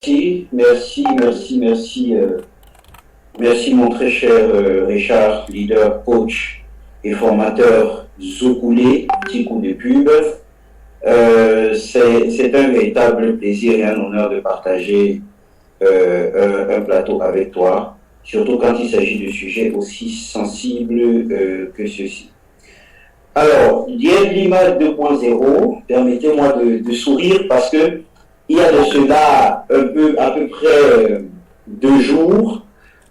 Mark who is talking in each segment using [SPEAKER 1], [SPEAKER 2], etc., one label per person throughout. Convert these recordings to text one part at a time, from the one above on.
[SPEAKER 1] Merci mon très cher Richard, leader, coach et formateur Zoukoulé, petit coup de pub. C'est un véritable plaisir et un honneur de partager un plateau avec toi, surtout quand il s'agit de sujets aussi sensibles que ceux-ci. Alors, Lima 2.0, permettez-moi de sourire parce que il y a de cela à peu près 2 jours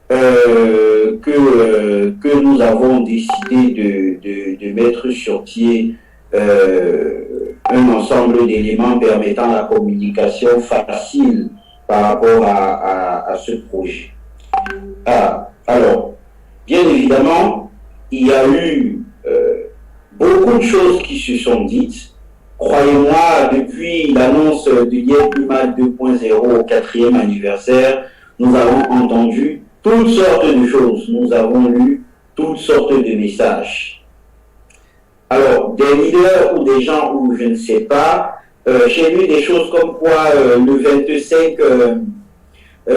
[SPEAKER 1] que nous avons décidé de mettre sur pied un ensemble d'éléments permettant la communication facile par rapport à ce projet. Alors, bien évidemment, il y a eu beaucoup de choses qui se sont dites. Croyez-moi, depuis l'annonce de Lima 2.0 au 4e anniversaire, nous avons entendu toutes sortes de choses. Nous avons lu toutes sortes de messages. Alors, des leaders ou des gens où je ne sais pas, j'ai lu des choses comme quoi le 25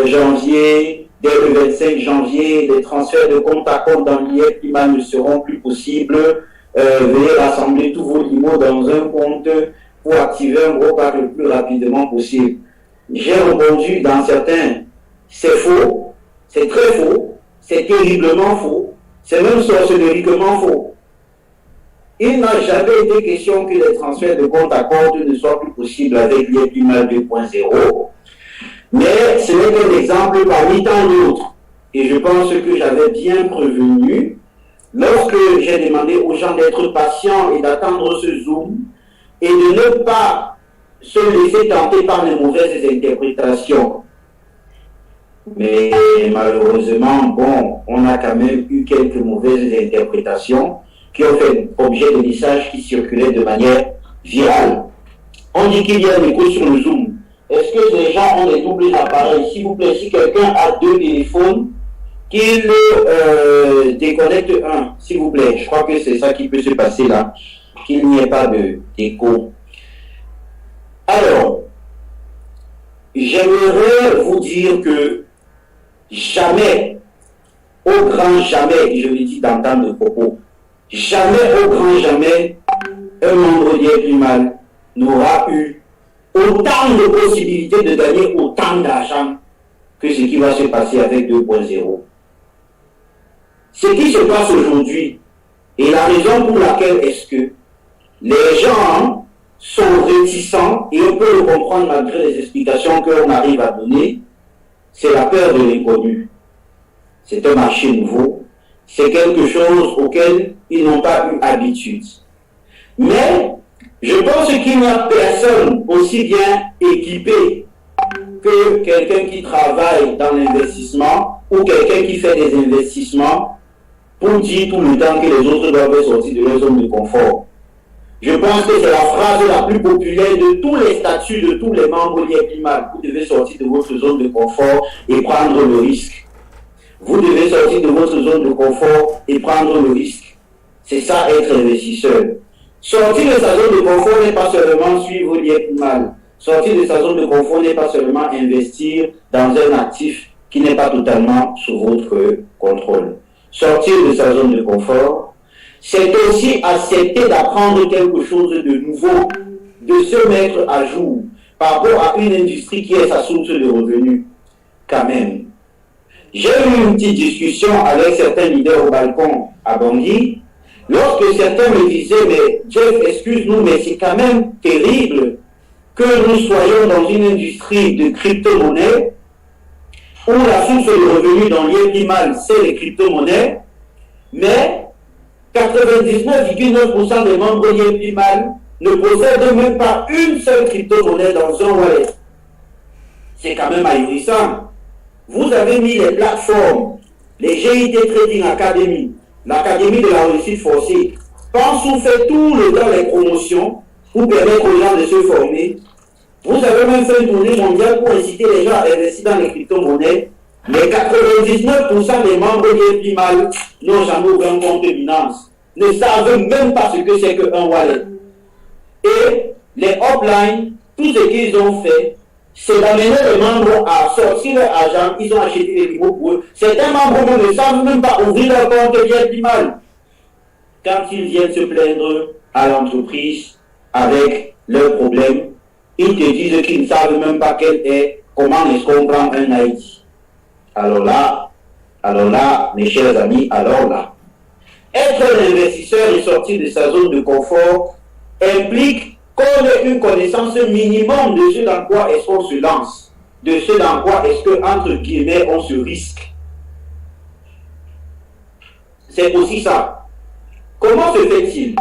[SPEAKER 1] janvier, dès le 25 janvier, les transferts de compte à compte dans Lima ne seront plus possibles. Veuillez rassembler tous vos limos dans un compte pour activer un gros pack le plus rapidement possible. J'ai répondu dans certains, c'est faux, c'est très faux, c'est terriblement faux, c'est même sorcelleriquement faux. Il n'a jamais été question que les transferts de compte à compte ne soient plus possibles avec Lima 2.0, mais ce n'est qu'un exemple parmi tant d'autres. Et je pense que j'avais bien prévenu lorsque j'ai demandé aux gens d'être patients et d'attendre ce Zoom et de ne pas se laisser tenter par les mauvaises interprétations. Mais malheureusement, bon, on a quand même eu quelques mauvaises interprétations qui ont fait objet de messages qui circulaient de manière virale. On dit qu'il y a un écho sur le Zoom. Est-ce que les gens ont des doubles appareils? S'il vous plaît, si quelqu'un a 2 téléphones, qu'il déconnecte un, s'il vous plaît. Je crois que c'est ça qui peut se passer là, qu'il n'y ait pas d'écho. Alors, j'aimerais vous dire que jamais, au grand jamais, je le dis dans tant de propos, jamais, au grand jamais, un membre d'Iéprimal n'aura eu autant de possibilités de gagner autant d'argent que ce qui va se passer avec 2.0. Ce qui se passe aujourd'hui, et la raison pour laquelle est-ce que les gens sont réticents, et on peut le comprendre malgré les explications qu'on arrive à donner, c'est la peur de l'inconnu. C'est un marché nouveau, c'est quelque chose auquel ils n'ont pas eu habitude. Mais je pense qu'il n'y a personne aussi bien équipé que quelqu'un qui travaille dans l'investissement ou quelqu'un qui fait des investissements pour dire tout le temps que les autres doivent sortir de leur zone de confort. Je pense que c'est la phrase la plus populaire de tous les statuts de tous les membres d'Iéprimal. Vous devez sortir de votre zone de confort et prendre le risque. Vous devez sortir de votre zone de confort et prendre le risque. C'est ça être investisseur. Sortir de sa zone de confort n'est pas seulement suivre l'Iéprimal. Sortir de sa zone de confort n'est pas seulement investir dans un actif qui n'est pas totalement sous votre contrôle. Sortir de sa zone de confort, c'est aussi accepter d'apprendre quelque chose de nouveau, de se mettre à jour par rapport à une industrie qui est sa source de revenus, quand même. J'ai eu une petite discussion avec certains leaders au balcon à Bangui, lorsque certains me disaient, mais Jeff, excuse-nous, mais c'est quand même terrible que nous soyons dans une industrie de crypto-monnaie où la source de revenus dans l'Iéprimal, c'est les crypto-monnaies, mais 99,9% des membres d'Iéprimal ne possèdent même pas une seule crypto-monnaie dans un wallet. C'est quand même ahurissant. Vous avez mis les plateformes, les GIT Trading Academy, l'Académie de la réussite forcée, Pansou fait tout le temps les promotions pour permettre aux gens de se former. Vous avez même fait une tournée mondiale pour inciter les gens à investir dans les crypto-monnaies. Les 99% des membres d'Iéprimal n'ont jamais ouvert un compte Binance, ne savent même pas ce que c'est qu'un wallet. Et les uplines, tout ce qu'ils ont fait, c'est d'amener les membres à sortir leur argent, ils ont acheté des libres pour eux. Certains membres ne savent même pas ouvrir leur compte bien du mal. Quand ils viennent se plaindre à l'entreprise avec leurs problèmes, ils te disent qu'ils ne savent même pas comment est-ce qu'on prend un IT. Alors là, mes chers amis, être un investisseur et sortir de sa zone de confort implique qu'on ait une connaissance minimum de ce dans quoi est-ce qu'on se lance, de ce dans quoi est-ce que, entre guillemets, on se risque. C'est aussi ça. Comment se fait-il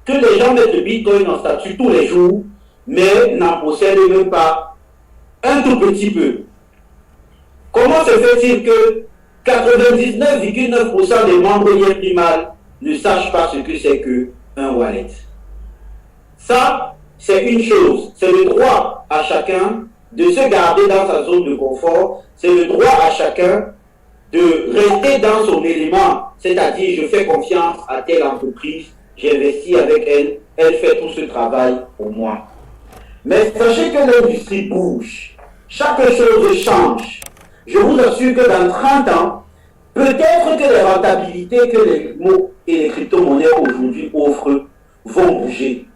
[SPEAKER 1] que les gens mettent le Bitcoin en statut tous les jours, mais n'en possèdent même pas un tout petit peu? Comment se fait-il que 99,9% des membres YEPIMAL ne sachent pas ce que c'est qu'un wallet? Ça, c'est une chose. C'est le droit à chacun de se garder dans sa zone de confort. C'est le droit à chacun de rester dans son élément. C'est-à-dire, je fais confiance à telle entreprise, j'investis avec elle, elle fait tout ce travail pour moi. Mais sachez que l'industrie bouge. Chaque chose change. Je vous assure que dans 30 ans, peut-être que les rentabilités que les mots et les crypto-monnaies aujourd'hui offrent vont bouger.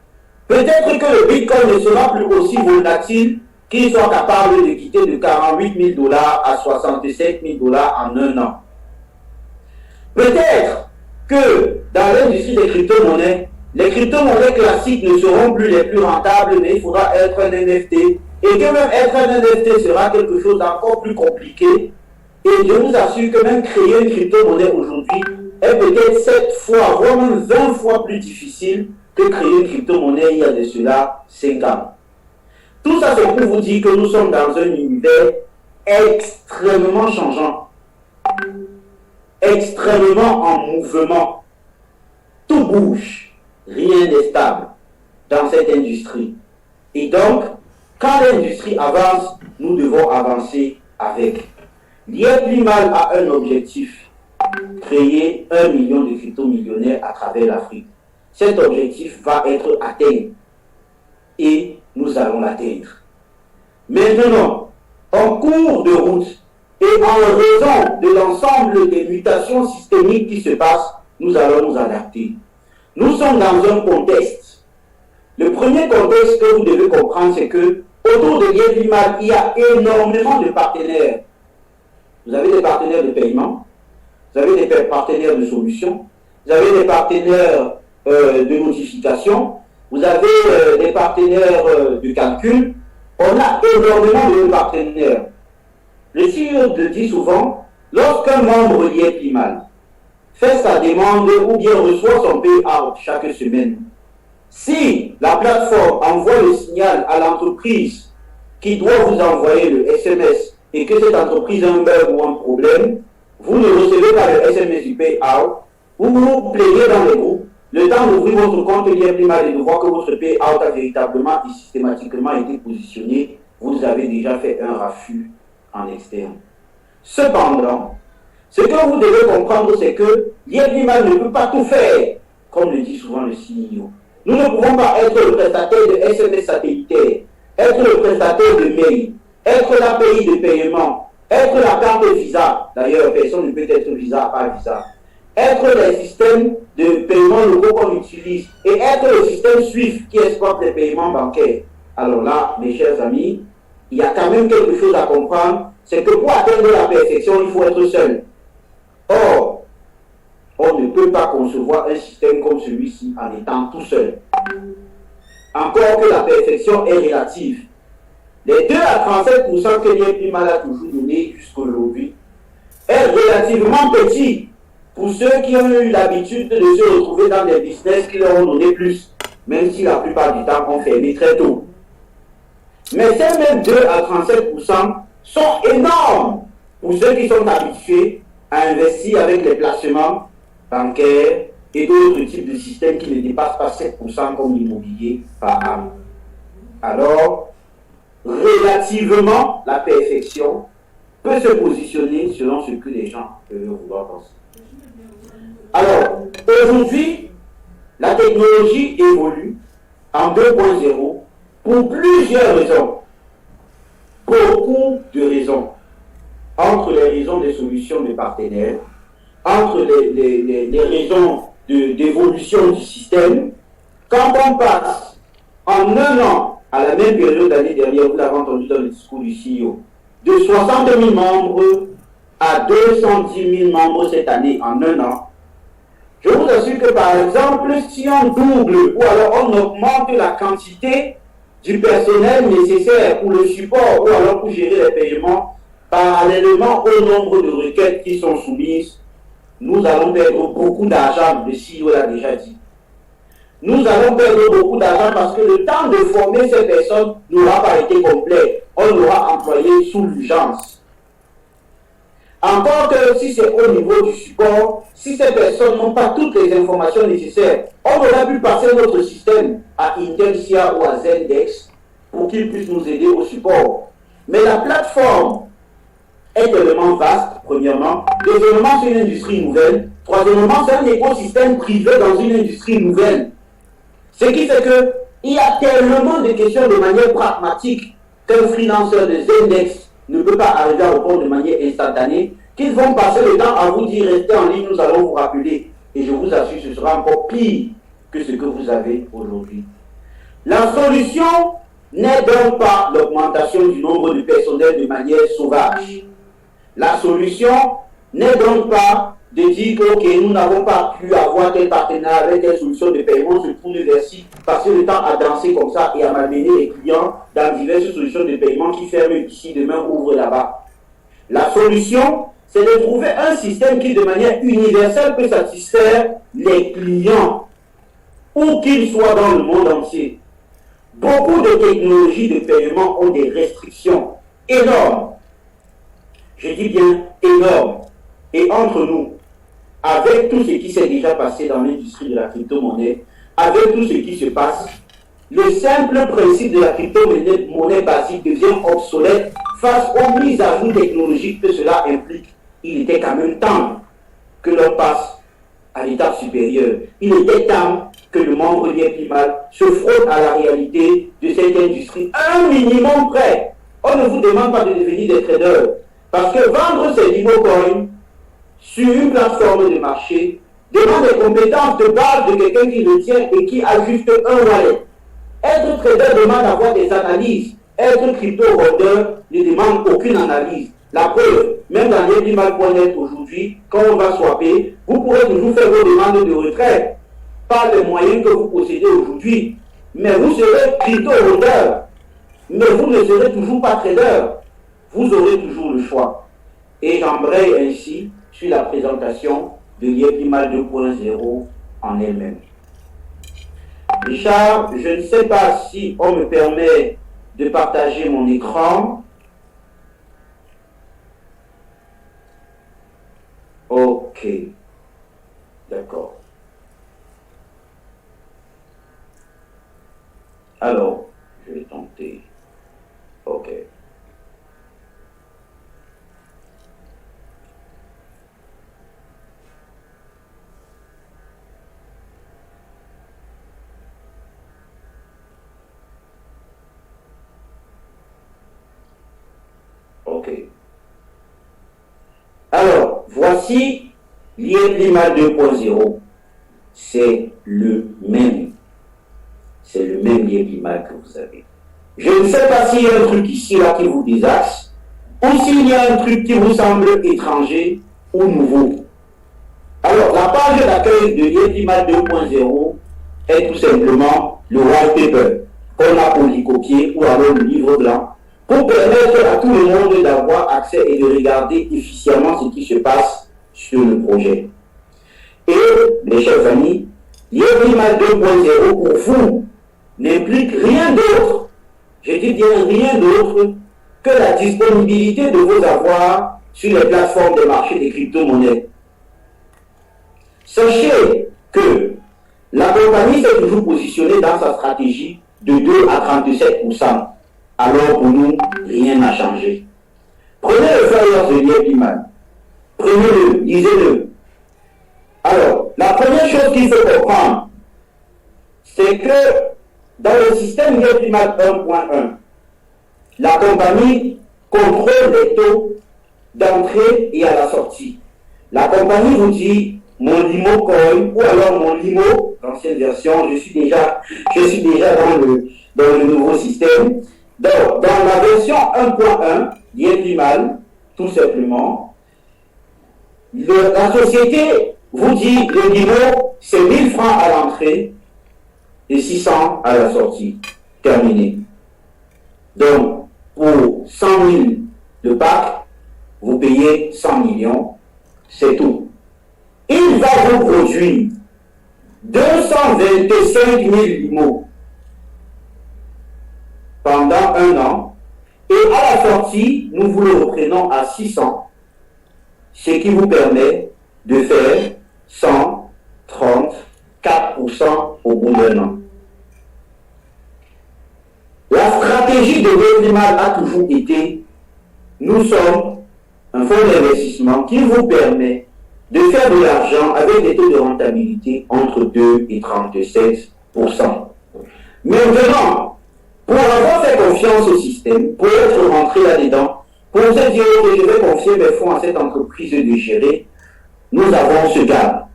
[SPEAKER 1] Peut-être que le Bitcoin ne sera plus aussi volatile qu'il soit capable de quitter de 48 000 $ à 67 000 $ en un an. Peut-être que dans l'industrie des crypto-monnaies, les crypto-monnaies classiques ne seront plus les plus rentables, mais il faudra être un NFT. Et que même être un NFT sera quelque chose d'encore plus compliqué. Et je vous assure que même créer une crypto-monnaie aujourd'hui est peut-être 7 fois, voire même 20 fois plus difficile que créer une crypto-monnaie il y a de cela 5 ans. Tout ça, c'est pour vous dire que nous sommes dans un univers extrêmement changeant, extrêmement en mouvement. Tout bouge, rien n'est stable dans cette industrie. Et donc, quand l'industrie avance, nous devons avancer avec. YEPIMAL a un objectif, créer 1 million de crypto-millionnaires à travers l'Afrique. Cet objectif va être atteint et nous allons l'atteindre. Maintenant, en cours de route et en raison de l'ensemble des mutations systémiques qui se passent, nous allons nous adapter. Nous sommes dans un contexte. Le premier contexte que vous devez comprendre, c'est que autour de YEPIMAL, il y a énormément de partenaires. Vous avez des partenaires de paiement, vous avez des partenaires de solutions, vous avez des partenaires de notification, vous avez des partenaires de calcul. On a énormément de partenaires. Le CEO le dit souvent, lorsqu'un membre YEPIMAL fait sa demande ou bien reçoit son payout chaque semaine, si la plateforme envoie le signal à l'entreprise qui doit vous envoyer le SMS et que cette entreprise a un bug ou un problème, vous ne recevez pas le SMS du payout, vous vous plaignez dans les groupes, le temps d'ouvrir votre compte YEPIMAL et de voir que votre payout a véritablement et systématiquement été positionné, vous avez déjà fait un refus en externe. Cependant, ce que vous devez comprendre, c'est que YEPIMAL ne peut pas tout faire, comme le dit souvent le CEO. Nous ne pouvons pas être le prestataire de SMS satellitaire, être le prestataire de mail, être l'API de paiement, être la carte Visa. D'ailleurs, personne ne peut être Visa à part Visa. Être les systèmes de paiement locaux qu'on utilise et être le système SWIFT qui exploite les paiements bancaires. Alors là, mes chers amis, il y a quand même quelque chose à comprendre, c'est que pour atteindre la perfection, il faut être seul. Or, on ne peut pas concevoir un système comme celui-ci en étant tout seul. Encore que la perfection est relative. Les 2 à 37% que YEPIMAL a toujours donné jusqu'aujourd'hui est relativement petit pour ceux qui ont eu l'habitude de se retrouver dans des business qui leur ont donné plus, même si la plupart du temps ont fermé très tôt. Mais ces mêmes 2 à 37% sont énormes pour ceux qui sont habitués à investir avec les placements bancaires et d'autres types de systèmes qui ne dépassent pas 7% comme l'immobilier par an. Alors, relativement, la perfection peut se positionner selon ce que les gens peuvent vouloir penser. Alors, aujourd'hui, la technologie évolue en 2.0 pour plusieurs raisons. beaucoup de raisons. Entre les raisons des solutions des partenaires, entre les raisons d'évolution du système, quand on passe en un an, à la même période l'année dernière, vous l'avez entendu dans le discours du CEO, de 60 000 membres à 210 000 membres cette année en un an, je vous assure que par exemple, si on double ou alors on augmente la quantité du personnel nécessaire pour le support ou alors pour gérer les paiements, parallèlement au nombre de requêtes qui sont soumises, nous allons perdre beaucoup d'argent, le CEO l'a déjà dit. Nous allons perdre beaucoup d'argent parce que le temps de former ces personnes n'aura pas été complet. On l'aura employé sous l'urgence. Encore que si c'est au niveau du support, si ces personnes n'ont pas toutes les informations nécessaires, on aurait pu passer notre système à Intelsia ou à Zendex pour qu'ils puissent nous aider au support. Mais la plateforme est tellement vaste, premièrement. Deuxièmement, c'est une industrie nouvelle. Troisièmement, c'est un écosystème privé dans une industrie nouvelle. Ce qui fait qu'il y a tellement de questions de manière pragmatique qu'un freelanceur de Zendex ne peut pas arriver à répondre de manière instantanée, qu'ils vont passer le temps à vous dire restez en ligne, nous allons vous rappeler. Et je vous assure, ce sera encore pire que ce que vous avez aujourd'hui. La solution n'est donc pas l'augmentation du nombre de personnel de manière sauvage. La solution n'est donc pas de dire que okay, nous n'avons pas pu avoir tel partenaire avec telle solution de paiement, se tourne vers ci, passer le temps à danser comme ça et à malmener les clients dans diverses solutions de paiement qui ferment ici, demain ouvrent là-bas. La solution, c'est de trouver un système qui, de manière universelle, peut satisfaire les clients, où qu'ils soient dans le monde entier. Beaucoup de technologies de paiement ont des restrictions énormes. Je dis bien énormes. Et entre nous, avec tout ce qui s'est déjà passé dans l'industrie de la crypto-monnaie, avec tout ce qui se passe, le simple principe de la crypto-monnaie basique devient obsolète face aux mises à jour technologiques que cela implique. Il était quand même temps que l'on passe à l'étape supérieure. Il était temps que le membre Liépimal se frotte à la réalité de cette industrie. Un minimum près. On ne vous demande pas de devenir des traders. Parce que vendre ces Libocoins sur une plateforme de marché demande des compétences de base de quelqu'un qui le tient et qui a juste un wallet. Être trader demande d'avoir des analyses. Être crypto-holder ne demande aucune analyse. La preuve, même dans Liépimal.net aujourd'hui, quand on va swapper, vous pourrez toujours faire vos demandes de retrait par les moyens que vous possédez aujourd'hui. Mais vous serez crypto-holder. Mais vous ne serez toujours pas trader. Vous aurez toujours le choix. Et j'embraye ainsi sur la présentation de Liépimal 2.0 en elle-même. Richard, je ne sais pas si on me permet de partager mon écran. Ok. D'accord. Alors, je vais tenter. Ok. Ok. Alors, voici Liépimal 2.0. C'est le même. C'est le même Liépimal que vous avez. Je ne sais pas s'il y a un truc ici, là, qui vous désaxe, ou s'il y a un truc qui vous semble étranger ou nouveau. Alors, la page d'accueil de Liépimal 2.0 est tout simplement le white paper qu'on a polycopié ou alors le livre blanc pour permettre à tout le monde d'avoir accès et de regarder efficacement ce qui se passe sur le projet. Et, mes chers amis, Liépimal 2.0 pour vous n'implique rien d'autre, je dis bien rien d'autre, que la disponibilité de vos avoirs sur les plateformes de marché des crypto-monnaies. Sachez que la compagnie s'est toujours positionnée dans sa stratégie de 2 à 37%. Alors pour nous, rien n'a changé. Prenez le flyer de Liépimal. Prenez-le, lisez-le. Alors, la première chose qu'il faut comprendre, c'est que dans le système Liépimal 1.1, la compagnie contrôle les taux d'entrée et à la sortie. La compagnie vous dit mon limo coin ou alors mon limo, l'ancienne version, je suis déjà dans le nouveau système. Donc, dans la version 1.1, l'IEPIMAL, tout simplement, la société vous dit le niveau, c'est 1000 francs à l'entrée et 600 à la sortie. Terminé. Donc, pour 100 000 de pack, vous payez 100 millions, c'est tout. Il va vous produire 225 000 limos pendant un an et à la sortie, nous vous le reprenons à 600, ce qui vous permet de faire 134% au bout d'un an. La stratégie de l'IEPIMAL a toujours été, nous sommes un fonds d'investissement qui vous permet de faire de l'argent avec des taux de rentabilité entre 2 et 37%. Maintenant, pour avoir fait confiance au système, pour être rentré là-dedans, pour se dire que je vais confier mes fonds à cette entreprise de gérer, nous avons ce gap.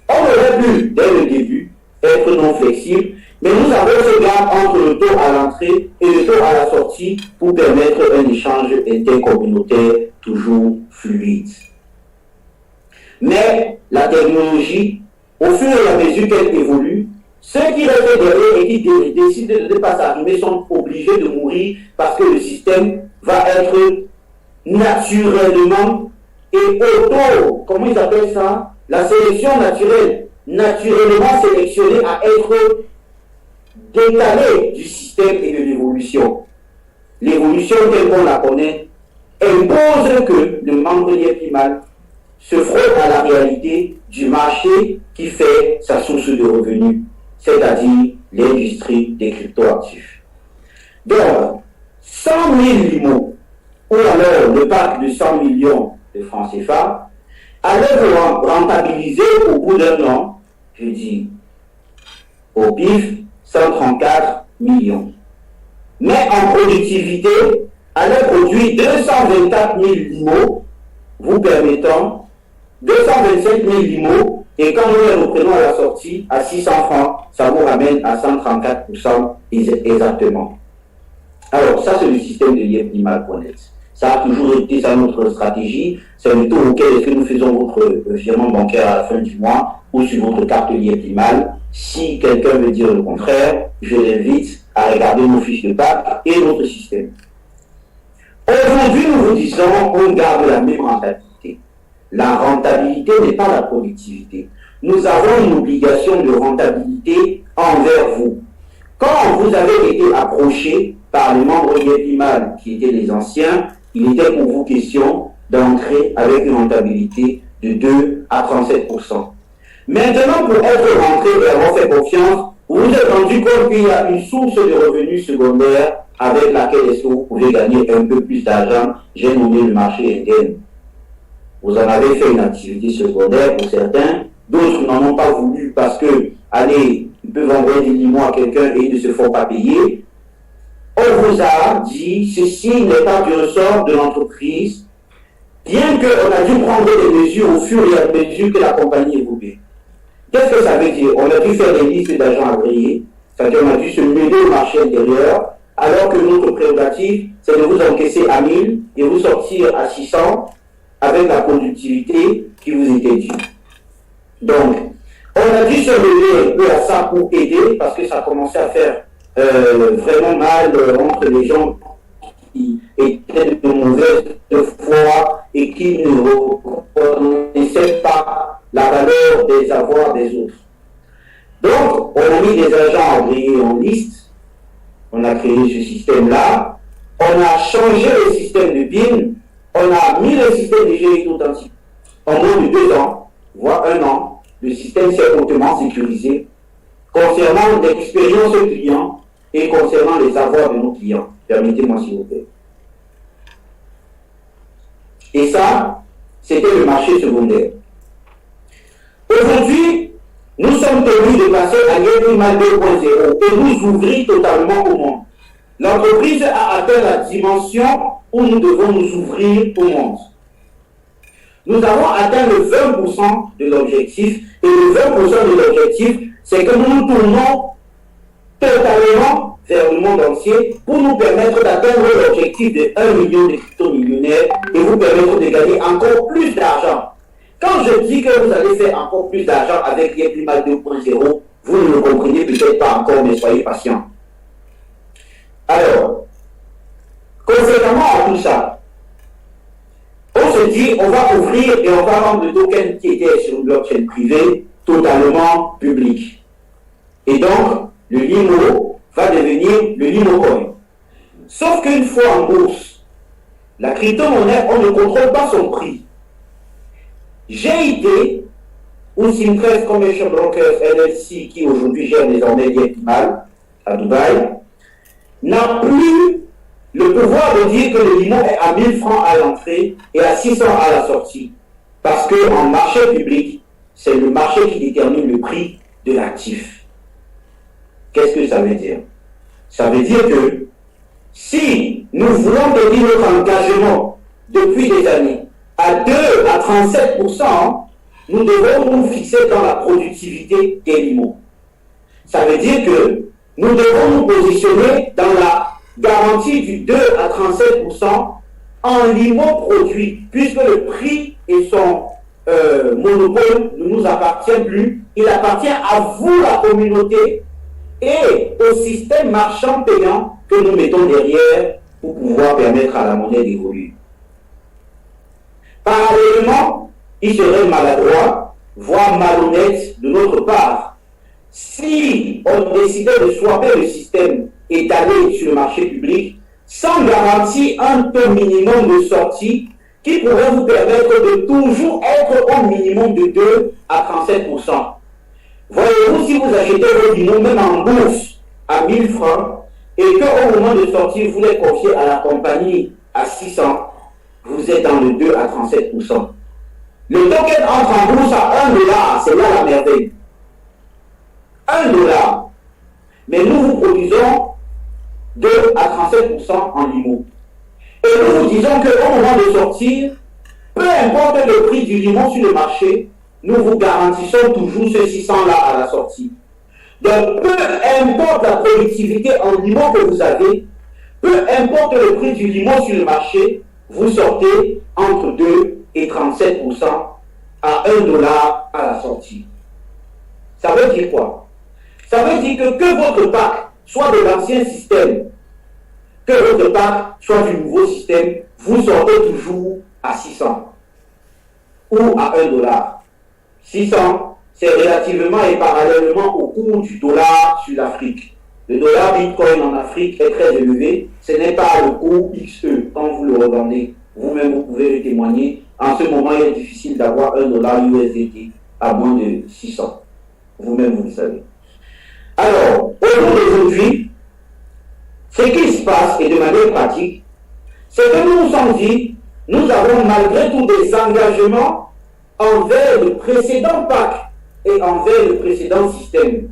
[SPEAKER 1] On aurait pu, dès le début, être non flexible, mais nous avons ce gap entre le taux à l'entrée et le taux à la sortie pour permettre un échange intercommunautaire toujours fluide. Mais la technologie, au fur et à mesure qu'elle évolue, ceux qui restent derrière et qui décident de ne pas s'arrimer sont obligés de mourir parce que le système va être naturellement et comment ils appellent ça? La sélection naturelle, naturellement sélectionné à être décalé du système et de l'évolution. L'évolution telle qu'on la connaît impose que le membre IEPIMAL se frotte à la réalité du marché qui fait sa source de revenus, c'est-à-dire l'industrie des cryptoactifs. Donc, 100 000 limos, ou alors le pack de 100 millions de francs CFA, allait vous rentabiliser au bout d'un an, je dis, au pif, 134 millions. Mais en productivité, allait produire 224 000 limos, vous permettant 225 000 limos, et quand nous les reprenons à la sortie à 600 francs, ça vous ramène à 134% exactement. Alors, ça, c'est le système de l'IEPIMAL.net. Ça a toujours été ça notre stratégie. C'est le taux auquel est-ce que nous faisons votre virement bancaire à la fin du mois ou sur votre carte l'IEPIMAL. Si quelqu'un veut dire le contraire, je l'invite à regarder nos fiches de pack et notre système. Aujourd'hui, nous vous disons qu'on garde la même rentabilité. La rentabilité n'est pas la productivité. Nous avons une obligation de rentabilité envers vous. Quand vous avez été approché par les membres IEPIMAL qui étaient les anciens, il était pour vous question d'entrer avec une rentabilité de 2 à 37%. Maintenant, pour être rentré et avoir fait confiance, vous vous êtes rendu compte qu'il y a une source de revenus secondaires avec laquelle est-ce que vous pouvez gagner un peu plus d'argent. J'ai nommé le marché interne. Vous en avez fait une activité secondaire pour certains, d'autres n'en ont pas voulu parce que, allez, ils peuvent envoyer des limons à quelqu'un et ils ne se font pas payer. On vous a dit, ceci n'est pas du ressort de l'entreprise, bien qu'on a dû prendre des mesures au fur et à mesure que la compagnie évolue. Qu'est-ce que ça veut dire? On a dû faire des listes d'agents agréés, c'est-à-dire on a dû se mêler au marché intérieur, alors que notre prérogative, c'est de vous encaisser à 1000 et vous sortir à 600 avec la productivité qui vous était due. Donc, on a dû se mêler un peu à ça pour aider, parce que ça commençait à faire vraiment mal entre les gens qui étaient de mauvaise foi et qui ne reconnaissaient pas la valeur des avoirs des autres. Donc, on a mis des agents agréés en liste, on a créé ce système-là, on a changé le système de BIN, on a mis le système de GRI authentique. En moins de 2 ans, voire 1 an, le système s'est hautement sécurisé concernant l'expérience client et concernant les avoirs de nos clients. Permettez-moi s'il vous plaît. Et ça, c'était le marché secondaire. Aujourd'hui, nous sommes tenus de passer à l'IEPIMAL 2.0 et nous ouvrir totalement au monde. l'entreprise a atteint la dimension où nous devons nous ouvrir au monde. Nous avons atteint le 20% de l'objectif, et le 20% de l'objectif, c'est que nous nous tournons totalement vers le monde entier pour nous permettre d'atteindre l'objectif de 1 million de crypto-millionnaires et vous permettre de gagner encore plus d'argent. Quand je dis que vous allez faire encore plus d'argent avec YesPrimal 2.0, vous ne le comprenez peut-être pas encore, mais soyez patient. Alors, conséquemment à tout ça, on se dit, on va ouvrir et on va rendre le token qui était sur une blockchain privée totalement public. Et donc, le LIMO va devenir le LIMOcoin. Sauf qu'une fois en bourse, la crypto-monnaie, on ne contrôle pas son prix. GIT, ou Simtrust Commercial Brokers LLC, qui aujourd'hui gère désormais YesPrimal à Dubaï, n'a plus le pouvoir de dire que le LIMO est à 1000 francs à l'entrée et à 600 à la sortie. Parce qu'en marché public, c'est le marché qui détermine le prix de l'actif. Qu'est-ce que ça veut dire? Ça veut dire que si nous voulons tenir notre engagement depuis des années à 2 à 37%, nous devons nous fixer dans la productivité des LIMO. Ça veut dire que nous devons nous positionner dans la garantie du 2 à 37% en LIMO produit, puisque le prix et son monopole ne nous appartient plus. Il appartient à vous, la communauté, et au système marchand payant que nous mettons derrière pour pouvoir permettre à la monnaie d'évoluer. Parallèlement, il serait maladroit, voire malhonnête de notre part, si on décidait de swapper le système et d'aller sur le marché public sans garantir un taux minimum de sortie qui pourrait vous permettre de toujours être au minimum de 2 à 37%. Voyez-vous, si vous achetez vos LIMO même en bourse à 1000 francs et qu'au moment de sortir, vous les confiez à la compagnie à 600, vous êtes dans le 2 à 37%. Le token entre en bourse à 1 $, c'est là la merveille. 1 $. Mais nous vous produisons 2 à 37% en LIMO. Et nous vous disons qu'au moment de sortir, peu importe le prix du LIMO sur le marché, nous vous garantissons toujours ce 600-là à la sortie. Donc, peu importe la productivité en LIMO que vous avez, peu importe le prix du LIMO sur le marché, vous sortez entre 2 et 37% à 1 $ à la sortie. Ça veut dire quoi? Ça veut dire que votre pack soit de l'ancien système, que votre pack soit du nouveau système, vous sortez toujours à 600 ou à 1 $. 600, c'est relativement et parallèlement au cours du dollar sur l'Afrique. Le dollar Bitcoin en Afrique est très élevé. Ce n'est pas le cours XE quand vous le revendez. Vous-même, vous pouvez le témoigner. En ce moment, il est difficile d'avoir 1 $ USDT à moins de 600. Vous-même, vous le savez. Alors, au jour d'aujourd'hui, ce qui se passe, et de manière pratique, c'est que nous nous sommes dit, nous avons malgré tout des engagements envers le précédent PAC et envers le précédent système.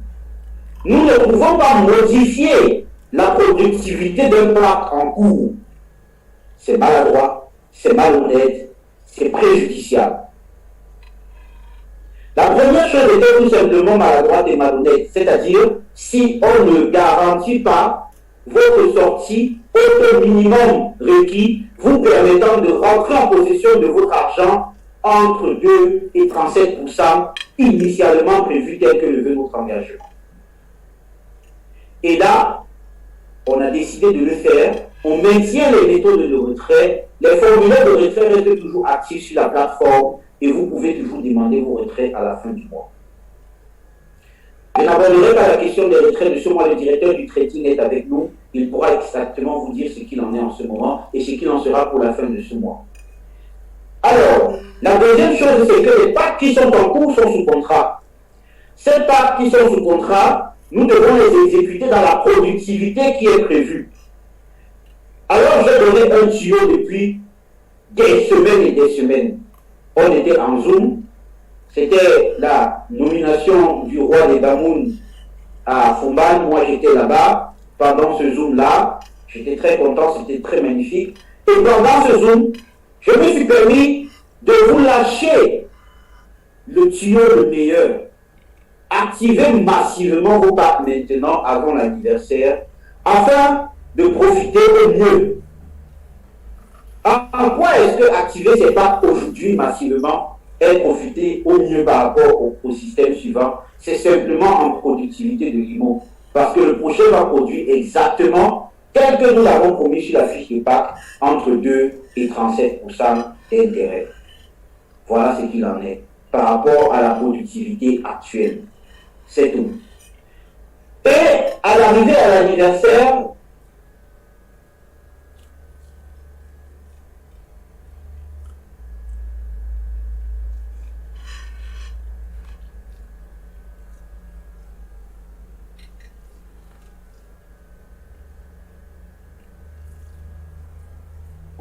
[SPEAKER 1] Nous ne pouvons pas modifier la productivité d'un PAC en cours. C'est maladroit, c'est malhonnête, c'est préjudiciable. La première chose était tout simplement maladroite et malhonnête, c'est-à-dire si on ne garantit pas votre sortie au minimum requis, vous permettant de rentrer en possession de votre argent entre 2 et 37% initialement prévu tel que le veut notre engagement. Et là, on a décidé de le faire. On maintient les méthodes de retrait. Les formulaires de retrait restent toujours actifs sur la plateforme et vous pouvez toujours demander vos retraits à la fin du mois. Je n'aborderai pas la question des retraits de ce mois. Le directeur du trading est avec nous. Il pourra exactement vous dire ce qu'il en est en ce moment et ce qu'il en sera pour la fin de ce mois. Alors, la deuxième chose, c'est que les packs qui sont en cours sont sous contrat. Ces packs qui sont sous contrat, nous devons les exécuter dans la productivité qui est prévue. Alors, j'ai donné un tuyau depuis des semaines et des semaines. On était en Zoom. C'était la nomination du roi des Bamoun à Fumban. Moi, j'étais là-bas pendant ce Zoom-là. J'étais très content, c'était très magnifique. Et pendant ce Zoom, je me suis permis de vous lâcher le tuyau le meilleur. Activez massivement vos packs maintenant avant l'anniversaire afin de profiter au mieux. En quoi est-ce que activer ces packs aujourd'hui massivement et profiter au mieux par rapport au système suivant? C'est simplement en productivité de l'IMO. Parce que le projet va produire exactement tel que nous l'avons promis sur la fiche de pack, entre 2 et 37% d'intérêt. Voilà ce qu'il en est par rapport à la productivité actuelle. C'est tout. Et à l'arrivée à l'anniversaire,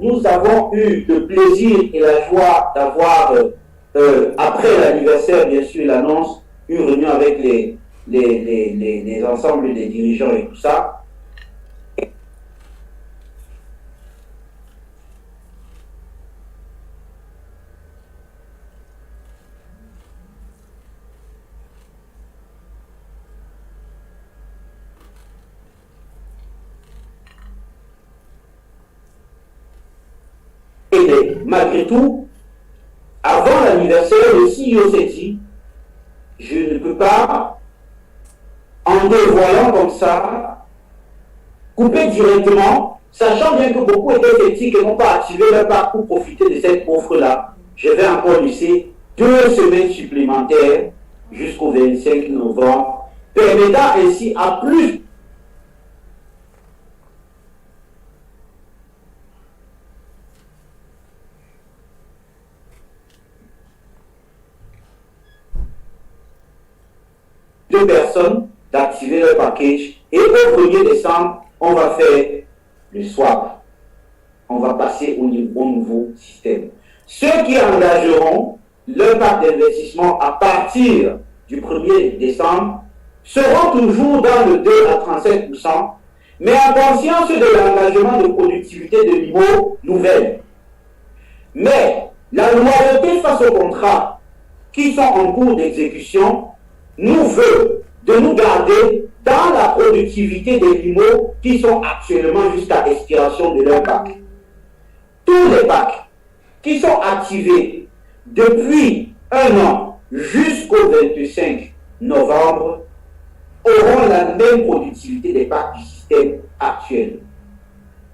[SPEAKER 1] nous avons eu le plaisir et la joie d'avoir, après l'anniversaire, bien sûr, l'annonce, une réunion avec les ensembles des dirigeants et tout ça. Et malgré tout, avant l'anniversaire, le CEO s'est dit, je ne peux pas, en dévoilant comme ça, couper directement, sachant bien que beaucoup étaient sceptiques et n'ont pas activé leur part pour profiter de cette offre-là. Je vais encore laisser 2 semaines supplémentaires jusqu'au 25 novembre, permettant ainsi à plus de personnes d'activer leur package. Et au 1er décembre, on va faire le swap. On va passer au nouveau système. Ceux qui engageront leur part d'investissement à partir du 1er décembre seront toujours dans le 2 à 37%, mais en conscience de l'engagement de productivité de niveau nouvelle. Mais la loyauté face aux contrats qui sont en cours d'exécution nous veut de nous garder dans la productivité des IMO qui sont actuellement jusqu'à expiration de leur pack. Tous les packs qui sont activés depuis 1 an jusqu'au 25 novembre auront la même productivité des packs du système actuel.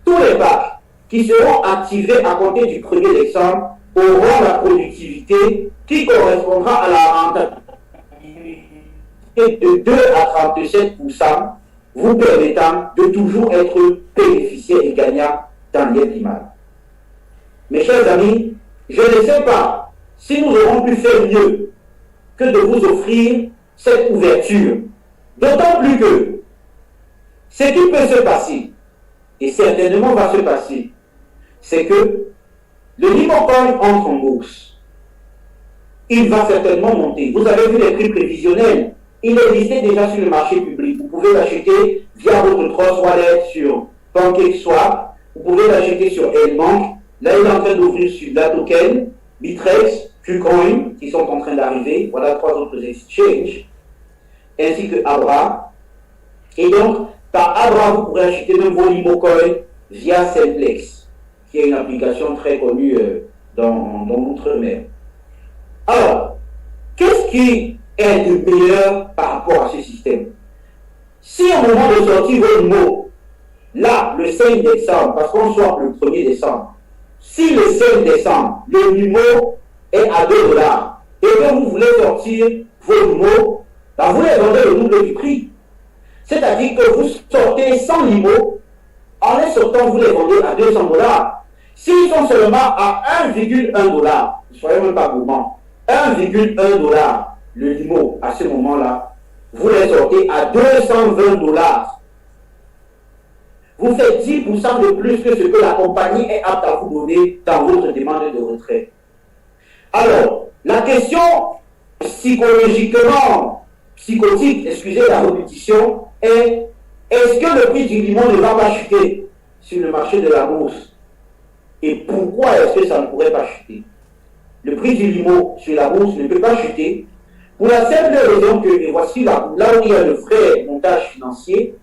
[SPEAKER 1] Tous les packs qui seront activés à compter du 1er décembre auront la productivité qui correspondra à la rentabilité de 2 à 37%, vous permettant de toujours être bénéficiaire et gagnant dans les climats. Mes chers amis, je ne sais pas si nous aurons pu faire mieux que de vous offrir cette ouverture. D'autant plus que ce qui peut se passer, et certainement va se passer, c'est que le Libocoin entre en bourse. Il va certainement monter. Vous avez vu les prix prévisionnels. Il existait déjà sur le marché public. Vous pouvez l'acheter via votre Trust Wallet sur PancakeSwap. Vous pouvez l'acheter sur L-Bank. Là, il est en train d'ouvrir sur la token, Bittrex, KuCoin, qui sont en train d'arriver. Voilà 3 autres exchanges, ainsi que Abra. Et donc, par Abra, vous pourrez acheter même vos Libocoin via Simplex, qui est une application très connue dans l'outre-mer. Alors, qu'est-ce qui est le meilleur par rapport à ce système? Si au moment de sortir votre mot, là, le 5 décembre, parce qu'on sort le 1er décembre, si le 5 décembre, le numéro est à 2 $, et que vous voulez sortir vos numéros, ben vous les vendez le double du prix. C'est-à-dire que vous sortez 100 numéros, en les sortant, vous les vendez à 200 $. S'ils sont seulement à 1,1 $, ne soyez même pas gourmand, 1,1 $, le limo à ce moment-là, vous les sortez à 220 $. Vous faites 10% de plus que ce que la compagnie est apte à vous donner dans votre demande de retrait. Alors, la question psychotique, excusez la répétition, est: est-ce que le prix du limon ne va pas chuter? sur le marché de la bourse. Et pourquoi est-ce que ça ne pourrait pas chuter? Le prix du limo sur la bourse ne peut pas chuter pour la simple raison que, et voici là où il y a le vrai montage financier,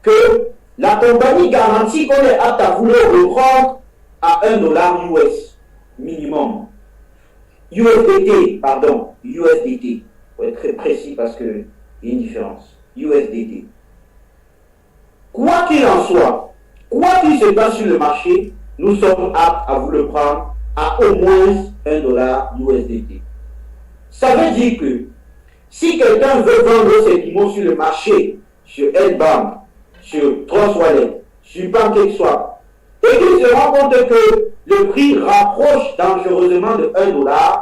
[SPEAKER 1] que la compagnie garantit qu'on est apte à vouloir reprendre à $1 US minimum. USDT, pardon, USDT. Pour être très précis parce qu'il y a une différence. USDT. Quoi qu'il en soit, quoi qu'il se passe sur le marché, nous sommes aptes à vous le prendre à au moins $1 USDT. Ça veut dire que si quelqu'un veut vendre ses limos sur le marché, sur L-Bank, sur Trust Wallet, sur PancakeSwap, et qu'il se rend compte que le prix rapproche dangereusement de $1,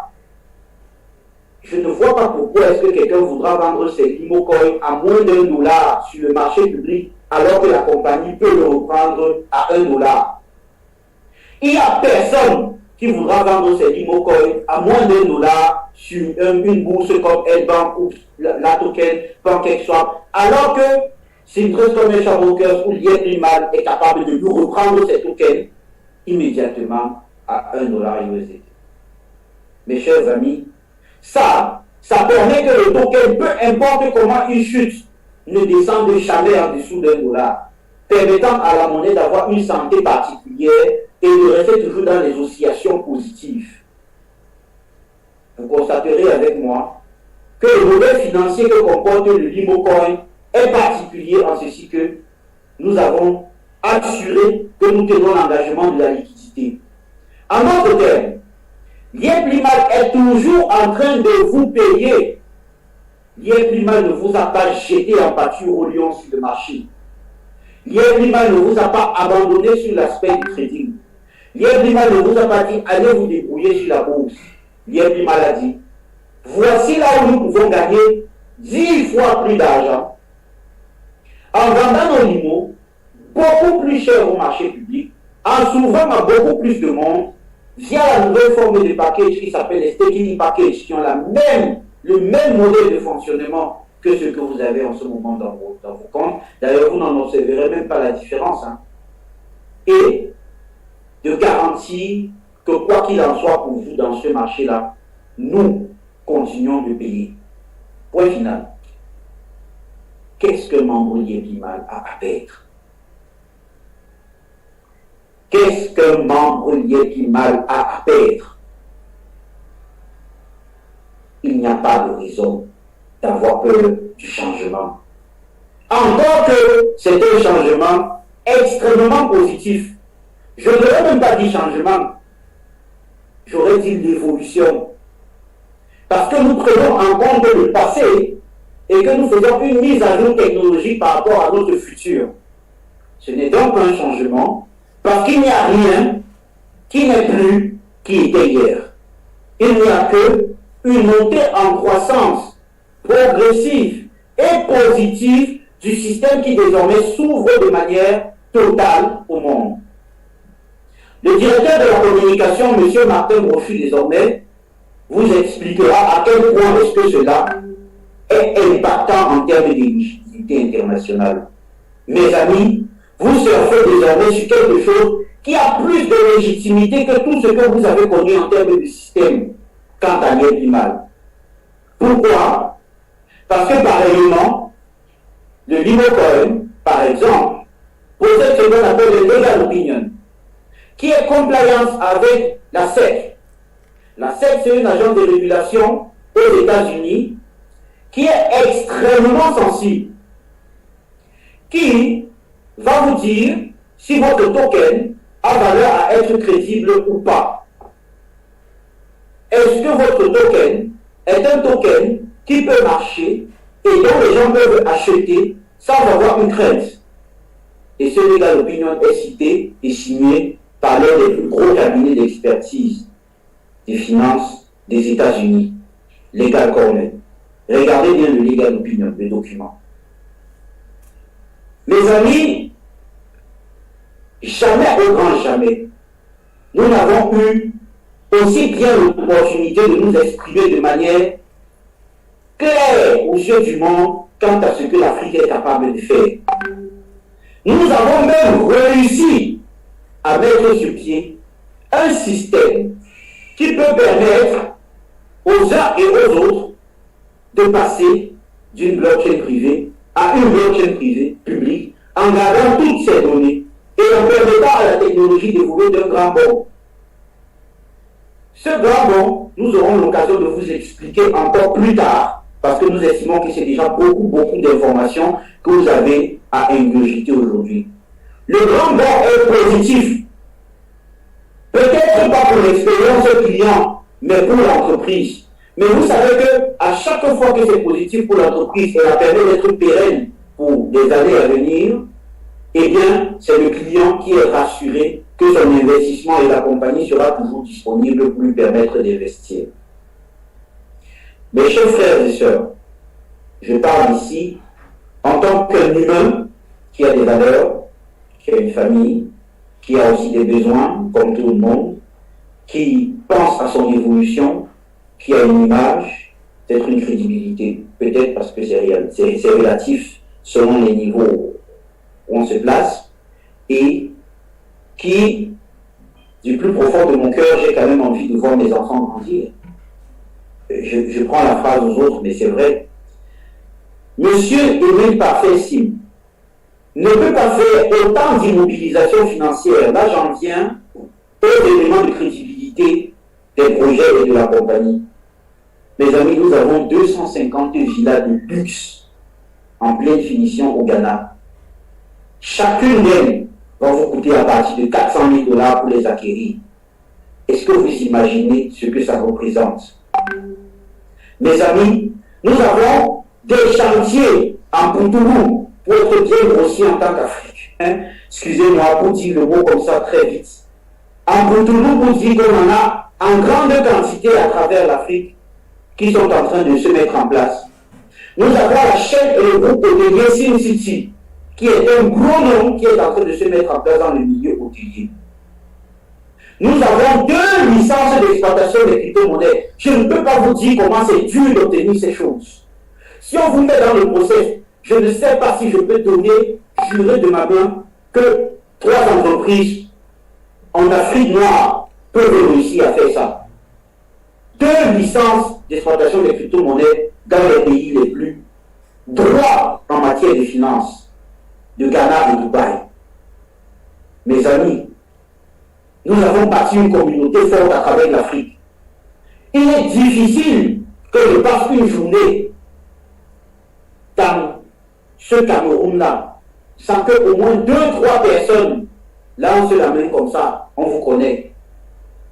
[SPEAKER 1] je ne vois pas pourquoi est-ce que quelqu'un voudra vendre ses limo coins à moins $1 sur le marché public alors que la compagnie peut le reprendre à $1. Il n'y a personne qui voudra vendre ses limo coins à moins $1 sur une bourse comme L-Bank ou la token PancakeSwap, alors que si une Trust Commercial Brokers ou Lietlimal est capable de nous reprendre ces tokens immédiatement à $1 USDT. Mes chers amis, ça permet que le token, peu importe comment il chute, ne descende jamais en dessous $1, permettant à la monnaie d'avoir une santé particulière et de rester toujours dans les oscillations positives. Vous constaterez avec moi que le modèle financier que comporte le LimoCoin est particulier en ceci que nous avons assuré que nous tenons l'engagement de la liquidité. En d'autres termes, Lietlimal est toujours en train de vous payer. Lietlimal ne vous a pas jeté en pâture au lion sur le marché. Lietlimal ne vous a pas abandonné sur l'aspect du trading. Lietlimal ne vous a pas dit allez vous débrouiller sur la bourse. Lietlimal a dit voici là où nous pouvons gagner 10 fois plus d'argent en vendant nos limos beaucoup plus cher au marché public, en s'ouvrant à beaucoup plus de monde via la nouvelle forme de package qui s'appelle les staking packages, qui ont le même modèle de fonctionnement que ce que vous avez en ce moment dans vos comptes. D'ailleurs, vous n'en observerez même pas la différence. Et de garantir que quoi qu'il en soit pour vous dans ce marché-là, nous continuons de payer. Point final. Qu'est-ce que membre Lietlimal a à perdre? Qu'est-ce qu'un membre Lietlimal a à perdre? Il n'y a pas de raison d'avoir peur du changement. Encore que c'est un changement extrêmement positif. Je n'aurais même pas dit changement, j'aurais dit l'évolution. Parce que nous prenons en compte le passé et que nous faisons une mise à jour technologique par rapport à notre futur. Ce n'est donc pas un changement, parce qu'il n'y a rien qui n'est plus qui était hier. Il n'y a que une montée en croissance progressive et positive du système qui désormais s'ouvre de manière totale au monde. Le directeur de la communication, M. Martin Brochu, désormais, vous expliquera à quel point est-ce que cela est impactant en termes de légitimité internationale. Mes amis, vous surfez désormais sur quelque chose qui a plus de légitimité que tout ce que vous avez connu en termes de système quant à Lietlimal. Pourquoi? Parce que pareillement, le LimoCoin, par exemple, possède ce qu'on appelle le legal opinion, qui est compliance avec la SEC. La SEC, c'est une agence de régulation aux États-Unis qui est extrêmement sensible, qui va vous dire si votre token a valeur à être crédible ou pas. Est-ce que votre token est un token qui peut marcher et dont les gens peuvent acheter sans avoir une crainte? Et ce legal opinion est cité et signé par l'un des plus gros cabinets d'expertise des finances des États-Unis, Legal Corner. Regardez bien le legal opinion, le document. Mes amis, jamais au grand jamais, nous n'avons eu aussi bien l'opportunité de nous exprimer de manière claire aux yeux du monde quant à ce que l'Afrique est capable de faire. Nous avons même réussi à mettre sur pied un système qui peut permettre aux uns et aux autres de passer d'une blockchain privée à une blockchain privée publique en gardant toutes ces données et en permettant à la technologie d'évoluer d'un grand bond. Ce grand bond, nous aurons l'occasion de vous expliquer encore plus tard, parce que nous estimons que c'est déjà beaucoup d'informations que vous avez à ingurgiter aujourd'hui. Le grand bond est positif. Peut-être pas pour l'expérience client, mais pour l'entreprise. Mais vous savez qu'à chaque fois que c'est positif pour l'entreprise et la permet d'être pérenne pour des années à venir, eh bien, c'est le client qui est rassuré que son investissement et la compagnie sera toujours disponible pour lui permettre d'investir. Mes chers frères et sœurs, je parle ici en tant qu'un humain qui a des valeurs, qui a une famille, qui a aussi des besoins, comme tout le monde, qui pense à son évolution, qui a une image, peut-être une crédibilité, peut-être parce que c'est relatif selon les niveaux où on se place, et qui, du plus profond de mon cœur, j'ai quand même envie de voir mes enfants grandir. Je prends la phrase aux autres, mais c'est vrai. Monsieur Émile Parfait-Sim ne peut pas faire autant d'immobilisation financière. Là, j'en viens aux éléments de crédibilité des projets et de la compagnie. Mes amis, nous avons 250 villas de luxe en pleine finition au Ghana. Chacune d'elles va vous coûter à partir de 400 000 $ pour les acquérir. Est-ce que vous imaginez ce que ça représente? Mes amis, nous avons des chantiers en Poutoulou pour être bien grossi en tant qu'Africain. Excusez-moi pour dire le mot comme ça très vite. En Poutoulou, pour dire qu'on en a en grande quantité à travers l'Afrique qui sont en train de se mettre en place. Nous avons la chaîne et le groupe hôtelier Sin City, qui est un gros nom qui est en train de se mettre en place dans le milieu hôtelier. Nous avons 2 licences d'exploitation des crypto-monnaies. Je ne peux pas vous dire comment c'est dur d'obtenir ces choses. Si on vous met dans le process, je ne sais pas si je peux donner, jurer de ma main, que 3 entreprises en Afrique noire peuvent réussir à faire ça. 2 licences d'exploitation des crypto-monnaies dans les pays les plus droits en matière de finances, de Ghana et de Dubaï. Mes amis, nous avons bâti une communauté forte à travers l'Afrique. Il est difficile que je passe une journée dans ce Cameroun-là sans qu'au moins 2-3 personnes lancent la main comme ça, on vous connaît.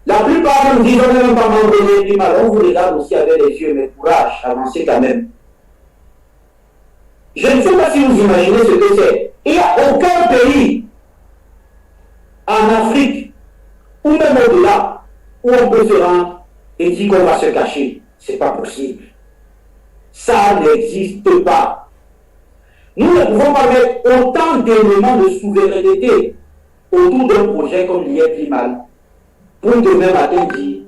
[SPEAKER 1] La plupart nous disent, on n'est même pas membre de l'État, on vous regarde aussi avec les yeux, mais courage, avancez quand même. Je ne sais pas si vous imaginez ce que c'est. Il n'y a aucun pays en Afrique, ou même au-delà, où on peut se rendre et dire qu'on va se cacher. Ce n'est pas possible. Ça n'existe pas. Nous ne pouvons pas mettre autant d'éléments de souveraineté autour d'un projet comme l'IEPIMAL pour demain matin dire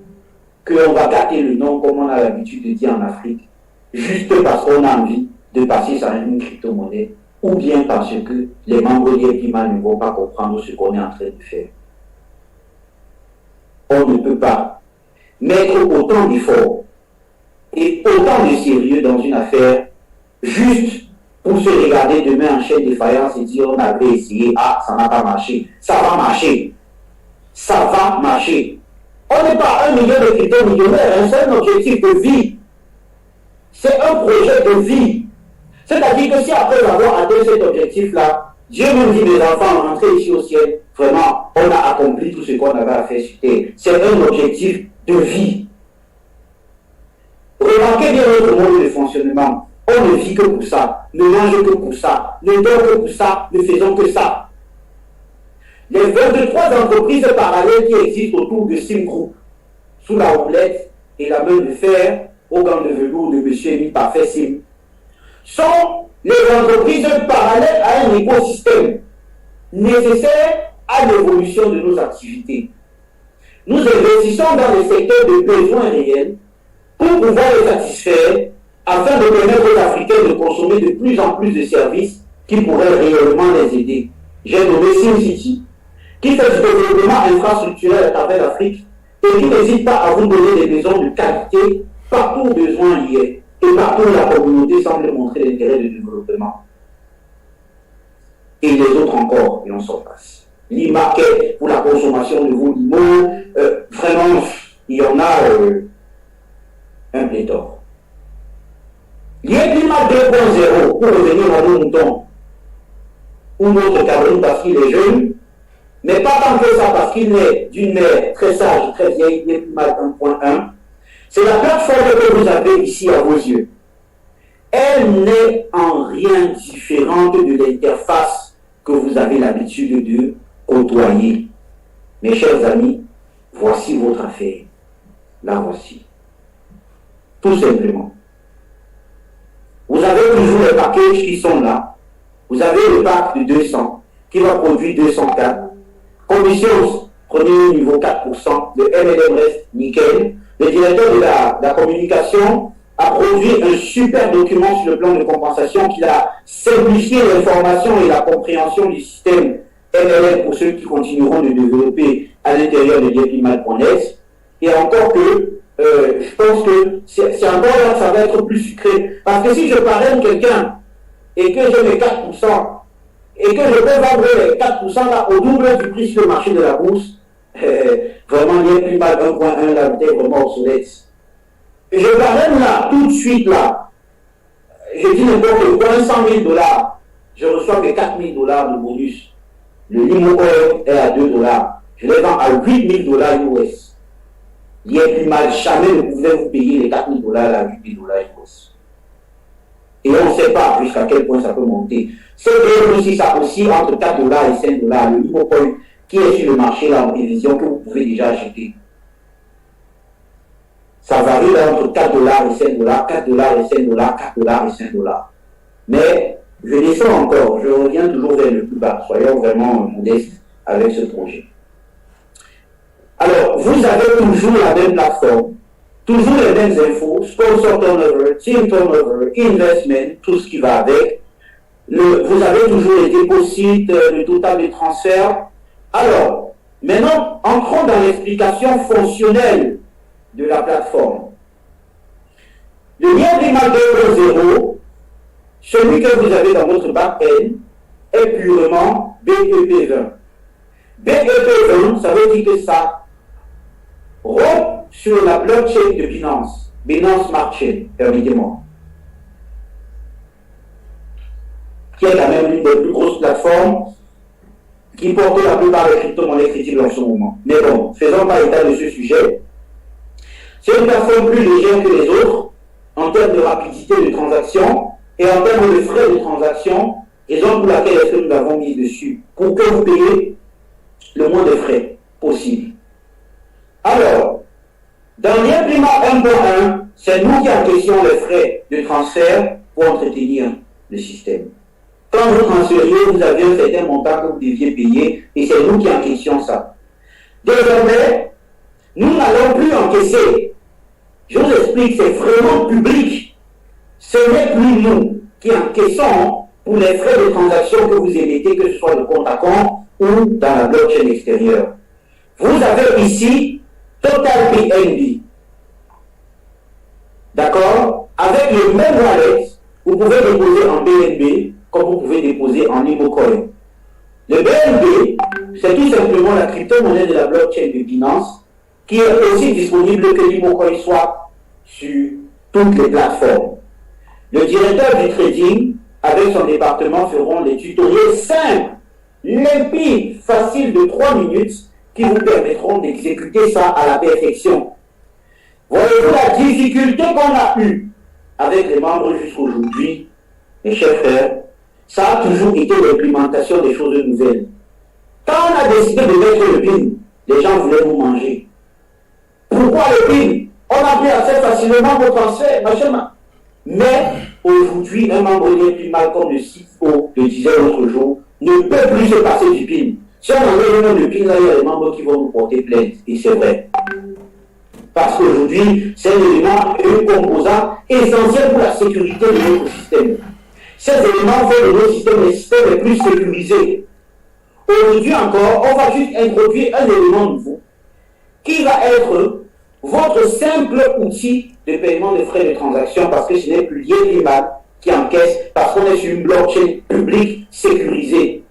[SPEAKER 1] qu'on va gâter le nom comme on a l'habitude de dire en Afrique, juste parce qu'on a envie de passer sur une crypto-monnaie, ou bien parce que les membres de l'IEPIMAL ne vont pas comprendre ce qu'on est en train de faire. On ne peut pas mettre autant d'efforts et autant de sérieux dans une affaire juste pour se regarder demain en chaîne de faïence et dire on avait essayé, ah, ça n'a pas marché. Ça va marcher. Ça va marcher. On n'est pas 1 million de crypto-millionnaires, c'est un objectif de vie. C'est un projet de vie. C'est-à-dire que si après avoir atteint cet objectif-là, Dieu nous dit mes enfants, rentrez ici au ciel, vraiment, on a accompli tout ce qu'on avait à faire sur terre. C'est un objectif de vie. Remarquez bien notre mode de fonctionnement. On ne vit que pour ça, ne mange que pour ça, ne dort que pour ça, ne faisons que ça. Les 23 entreprises parallèles qui existent autour de Sim Group, sous la houlette et la main de fer au gant de velours de M. Émile Parfait-Sim, sont les entreprises parallèles à un écosystème nécessaire à l'évolution de nos activités. Nous investissons dans les secteurs de besoins réels pour pouvoir les satisfaire afin de permettre aux Africains de consommer de plus en plus de services qui pourraient réellement les aider. j'ai nommé SimCity, qui fait du développement infrastructurel à travers l'Afrique et qui n'hésite pas à vous donner des maisons de qualité partout où besoin y est et partout où la communauté semble montrer l'intérêt du développement. Et les autres encore, et on s'en passe. L'e-market pour la consommation de vos limos, vraiment, il y en a un pléthore. L'IEPIMA 2.0, pour revenir à nos moutons, ou notre Cameroun parce qu'il est jeune, mais pas tant que ça parce qu'il est d'une mère très sage, très vieille, l'IEPIMA 1.1, c'est la plateforme que vous avez ici à vos yeux. Elle n'est en rien différente de l'interface que vous avez l'habitude de côtoyer. Mes chers amis, voici votre affaire. La voici. Tout simplement. Vous avez toujours les packages qui sont là. Vous avez le pack de 200 qui va produire 204. Conditions, prenez le niveau 4%. Le MLM reste nickel. Le directeur de la communication a produit un super document sur le plan de compensation qui a simplifié l'information et la compréhension du système MLM pour ceux qui continueront de développer à l'intérieur de JPMAL.net. Et encore que je pense que c'est encore là que ça va être plus sucré. Parce que si je parraine quelqu'un et que j'ai mes 4% et que je peux vendre les 4% là au double du prix sur le marché de la bourse, vraiment, il y a plus mal 1.1 là, peut-être vraiment obsolète. Je parraine là, tout de suite là, je dis n'importe quoi, 100 000 $, je reçois que 4 000 $ de bonus. Le limo oil est à 2 $. Je les vends à 8 000 $ US. Il y a plus mal, jamais ne pouvait vous payer les 4 000 $ à 8 000 $ US. Et on ne sait pas jusqu'à quel point ça peut monter. C'est aussi ça aussi entre 4 $ et 5 $. Le limo oil qui est sur le marché là en division que vous pouvez déjà acheter. Ça varie entre 4 $ et 5 $, 4 $ et 5 $, 4 $ et 5 $. Mais je descends encore, je reviens toujours vers le plus bas. Soyons vraiment modestes avec ce projet. Alors, vous avez toujours la même plateforme, toujours les mêmes infos, sponsor turnover, team turnover, investment, tout ce qui va avec. Vous avez toujours les déposits, le total des transferts. Alors, maintenant, entrons dans l'explication fonctionnelle de la plateforme. Le lien primal 2.0, celui que vous avez dans votre back-end, est purement BEP20. BEP20, ça veut dire que ça rentre sur la blockchain de Binance, Binance Smart Chain, permettez-moi, qui est quand même l'une des plus grosses plateformes qui porte la plupart des crypto-monnaies crédibles en ce moment. Mais bon, faisons pas état de ce sujet. C'est une plateforme plus légère que les autres en termes de rapidité de transaction et en termes de frais de transaction, raison pour laquelle est-ce que nous l'avons mis dessus, pour que vous payiez le moins de frais possible. Alors, dans l'implément 1.1, c'est nous qui encaissons les frais de transfert pour entretenir le système. Quand vous transfériez, vous aviez un certain montant que vous deviez payer et c'est nous qui encaissions ça. Désormais, nous n'allons plus encaisser. Je vous explique, c'est vraiment public. Ce n'est plus nous qui encaissons pour les frais de transaction que vous émettez, que ce soit de compte à compte ou dans la blockchain extérieure. Vous avez ici Total BNB. D'accord? Avec le même wallet, vous pouvez déposer en BNB comme vous pouvez déposer en Imocoin. Le BNB, c'est tout simplement la crypto-monnaie de la blockchain de Binance qui est aussi disponible que l'Imocoin soit sur toutes les plateformes. Le directeur du trading, avec son département, feront des tutoriels simples, limpides, faciles de 3 minutes qui vous permettront d'exécuter ça à la perfection. Voyez-vous la difficulté qu'on a eue avec les membres jusqu'aujourd'hui, mes chers frères, ça a toujours été l'implémentation des choses nouvelles. Quand on a décidé de mettre le PIN, les gens voulaient nous manger. Pourquoi le PIN? On a pris assez facilement vos transferts, machin. Mais aujourd'hui, un membre plus mal comme le CIO le disait l'autre jour, ne peut plus se passer du PIN. Si on enlève le PIN, là, il y a des membres qui vont nous porter plainte. Et c'est vrai. Parce qu'aujourd'hui, c'est un élément et un composant essentiel pour la sécurité de notre système. Ces éléments font de nos systèmes les systèmes les plus sécurisés. aujourd'hui encore, on va juste introduire un élément nouveau qui va être votre simple outil de paiement des frais de transaction parce que ce n'est plus Liéprimal qui encaisse parce qu'on est sur une blockchain publique sécurisée.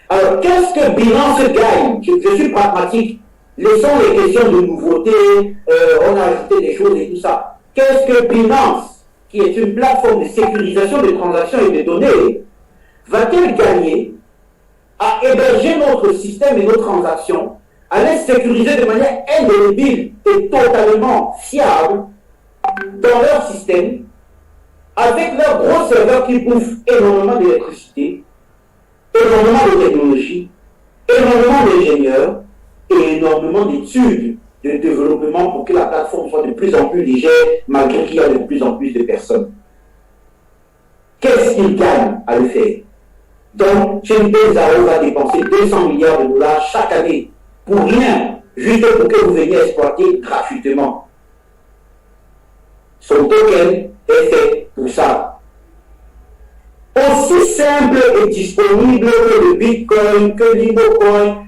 [SPEAKER 1] Alors, qu'est-ce que Binance gagne? Je suis pragmatique. Laissons les questions de nouveautés, on a ajouté des choses et tout ça. Qu'est-ce que Binance, qui est une plateforme de sécurisation des transactions et des données, va-t-elle gagner à héberger notre système et nos transactions, à les sécuriser de manière indélébile et totalement fiable dans leur système, avec leurs gros serveurs qui bouffent énormément d'électricité, énormément de technologie, énormément d'ingénieurs et énormément d'études de développement pour que la plateforme soit de plus en plus légère malgré qu'il y a de plus en plus de personnes. Qu'est-ce qu'ils gagnent à le faire? Donc, Chainbase va dépenser 200 milliards de dollars chaque année pour rien, juste pour que vous veniez exploiter gratuitement. Son token est fait pour ça. Aussi simple et disponible que le Bitcoin, que l'Imocoin,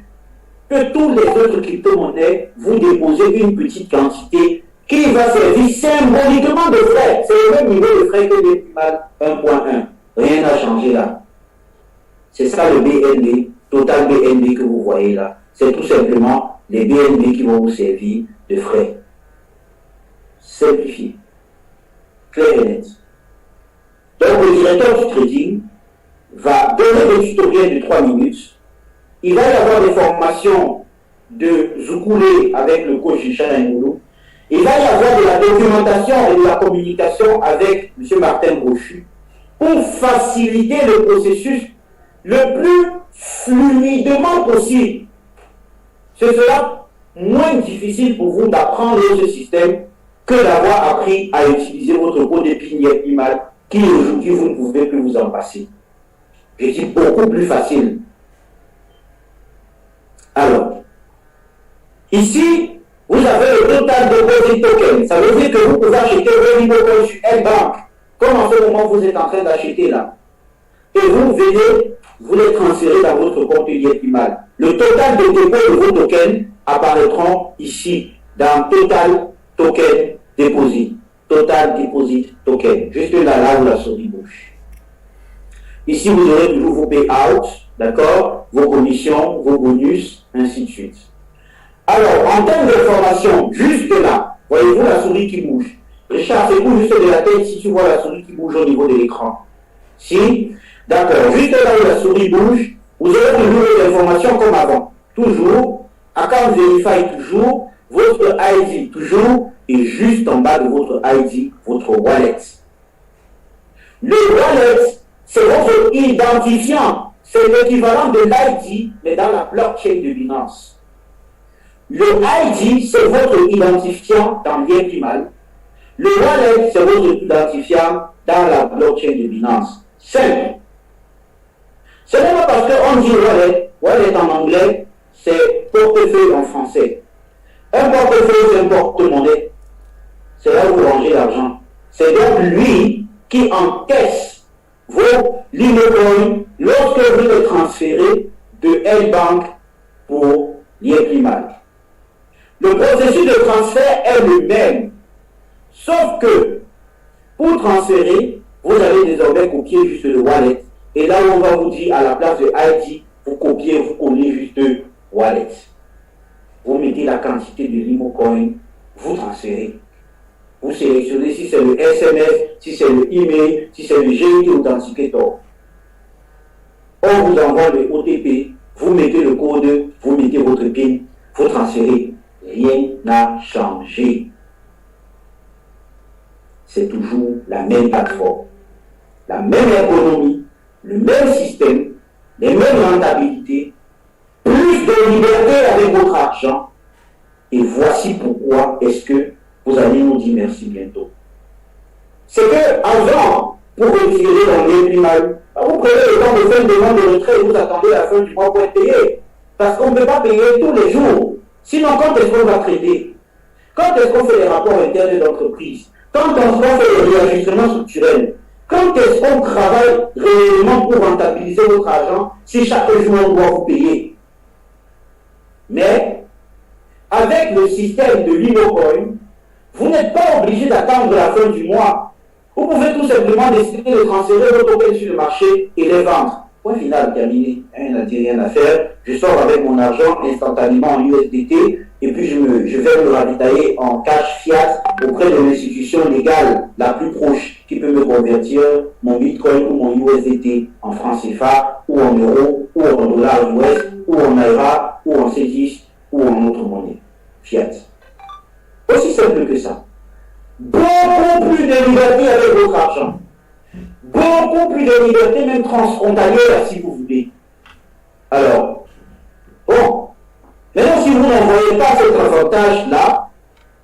[SPEAKER 1] que tous les autres crypto-monnaies, vous déposez une petite quantité qui va servir symboliquement de frais. C'est le même niveau de frais que Liéprimal 1.1. Rien n'a changé là. C'est ça le BNB, Total BNB que vous voyez là. C'est tout simplement les BNB qui vont vous servir de frais. Simplifié. Clair et net. Donc le directeur du trading va donner des tutoriels de 3 minutes. Il va y avoir des formations de Zoukoulé avec le coach Richard Ngoulou. Il va y avoir de la documentation et de la communication avec M. Martin Brochu pour faciliter le processus le plus fluidement possible. Ce sera moins difficile pour vous d'apprendre ce système que d'avoir appris à utiliser votre code Liéprimal qui aujourd'hui vous ne pouvez plus vous en passer. Je dis beaucoup plus facile. Alors, ici, vous avez le total deposit token. Ça veut dire que vous pouvez acheter vos Liéprimal sur L-Bank, comme en ce moment vous êtes en train d'acheter là. Et vous venez, vous les transférez dans votre compte Liéprimal. Le total de dépôt de vos tokens apparaîtront ici, dans Total Token Deposit. Total Deposit Token. Juste là où la souris bouge. Ici, vous aurez toujours vos payouts, d'accord, vos commissions, vos bonus, ainsi de suite. Alors, en termes d'information, juste là, voyez-vous la souris qui bouge. Richard, c'est vous juste de la tête si tu vois la souris qui bouge au niveau de l'écran. Si, d'accord, juste là où la souris bouge, vous aurez toujours les informations comme avant. Toujours, account verify toujours, votre ID toujours, et juste en bas de votre ID, votre wallet. Le wallet, c'est votre identifiant. C'est l'équivalent de l'ID, mais dans la blockchain de Binance. Le ID, c'est votre identifiant dans Liéprimal. Le wallet, c'est votre identifiant dans la blockchain de Binance. Simple. Ce n'est pas parce qu'on dit wallet, wallet en anglais, c'est portefeuille en français. Un portefeuille, c'est un porte-monnaie. C'est là où vous rangez l'argent. C'est donc lui qui encaisse vos Liéprimal lorsque vous les transférez de L-Bank pour Liéprimal. Le processus de transfert est le même. Sauf que, pour transférer, vous allez désormais copier juste le wallet. Et là où on va vous dire, à la place de ID, vous copiez, vous collez juste wallet. Vous mettez la quantité de Limocoin, vous transférez. Vous sélectionnez si c'est le SMS, si c'est le email, si c'est le GIT Authenticator. On vous envoie le OTP, vous mettez le code, vous mettez votre PIN, vous transférez. Rien n'a changé. C'est toujours la même plateforme, la même économie, le même système, les mêmes rentabilités, plus de liberté avec votre argent. Et voici pourquoi est-ce que vous allez nous dire merci bientôt. C'est que avant, pour retirer dans Liéprimal, vous prenez le temps de faire une demande de retrait et vous attendez la fin du mois pour être payé. Parce qu'on ne peut pas payer tous les jours. Sinon, quand est-ce qu'on va traiter? Quand est-ce qu'on fait les rapports internes d'entreprise? Quand on fait les réajustements structurels? Quand Quand est-ce qu'on travaille réellement pour rentabiliser votre argent si chaque jour on doit vous payer? Mais avec le système de l'Imocoin, vous n'êtes pas obligé d'attendre la fin du mois. Vous pouvez tout simplement décider de transférer votre token sur le marché et les vendre. Point final, terminé. Rien à faire. Je sors avec mon argent instantanément en USDT et puis je vais me ravitailler en cash fiat auprès de l'institution légale la plus proche qui peut me convertir mon Bitcoin ou mon USDT en francs CFA ou en euros ou en dollars US ou en naira ou en C10 ou en autre monnaie fiat. Aussi simple que ça. Beaucoup plus de liberté avec votre argent. Beaucoup plus de liberté, même transfrontalière, si vous voulez. Alors, bon, maintenant si vous n'envoyez pas cet avantage-là,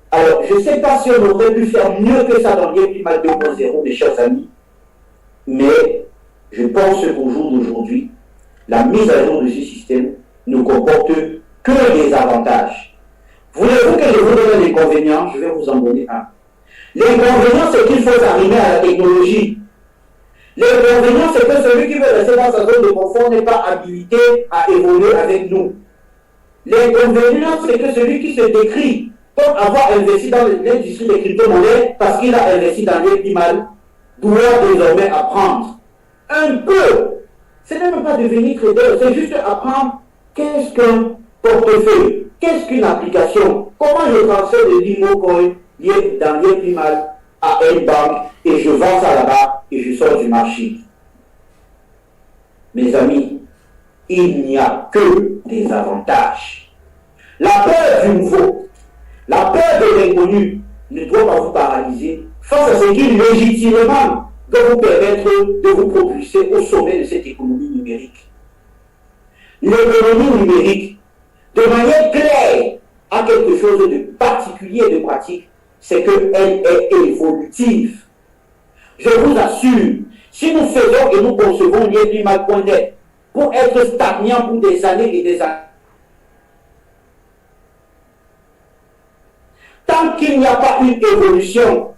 [SPEAKER 1] alors je ne sais pas si on aurait pu faire mieux que ça dans l'IEPIMAL 2.0, mes chers amis, mais je pense qu'au jour d'aujourd'hui, la mise à jour de ce système ne comporte que des avantages. Voulez-vous que je vous donne un inconvénient? Je vais vous en donner un. L'inconvénient, c'est qu'il faut arriver à la technologie. L'inconvénient, c'est que celui qui veut rester dans sa zone de confort n'est pas habilité à évoluer avec nous. L'inconvénient, c'est que celui qui se décrit comme avoir investi dans l'industrie des crypto-monnaies parce qu'il a investi dans l'IEPIMAL doit désormais apprendre un peu. Ce n'est même pas devenir trader, c'est juste apprendre qu'est-ce qu'un portefeuille, qu'est-ce qu'une application, comment je transfère de l'Imocoin dans l'IEPIMAL à une banque et je vends ça là-bas et je sors du marché. Mes amis, il n'y a que des avantages. La peur du nouveau, la peur de l'inconnu ne doit pas vous paralyser face à ce qui légitimement doit vous permettre de vous propulser au sommet de cette économie numérique. L'économie numérique, de manière claire, a quelque chose de particulier et de pratique, c'est qu'elle est évolutive. Je vous assure, si nous faisons et nous concevons l'IEPIMAL.net pour être stagnant pour des années et des années, tant qu'il n'y a pas une évolution,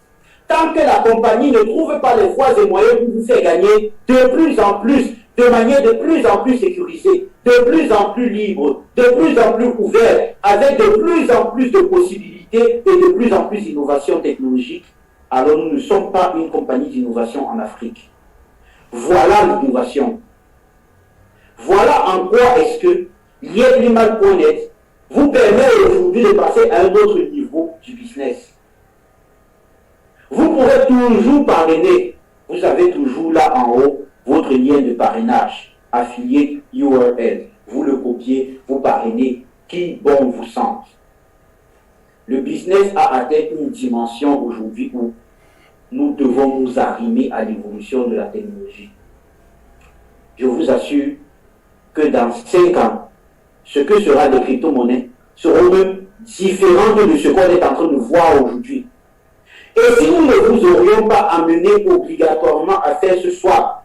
[SPEAKER 1] tant que la compagnie ne trouve pas les voies et moyens pour vous faire gagner de plus en plus, de manière de plus en plus sécurisée, de plus en plus libre, de plus en plus ouverte, avec de plus en plus de possibilités et de plus en plus d'innovation technologique, alors nous ne sommes pas une compagnie d'innovation en Afrique. Voilà l'innovation. Voilà en quoi est-ce que l'IEPIMAL.net vous permet aujourd'hui de passer à un autre niveau du business. Vous pourrez toujours parrainer. Vous avez toujours là en haut votre lien de parrainage, affilié URL. Vous le copiez, vous parrainez qui bon vous semble. Le business a atteint une dimension aujourd'hui où nous devons nous arrimer à l'évolution de la technologie. Je vous assure que dans 5 ans, ce que sera les crypto-monnaies seront même différentes de ce qu'on est en train de voir aujourd'hui. Et si nous ne vous aurions pas amené obligatoirement à faire ce swap,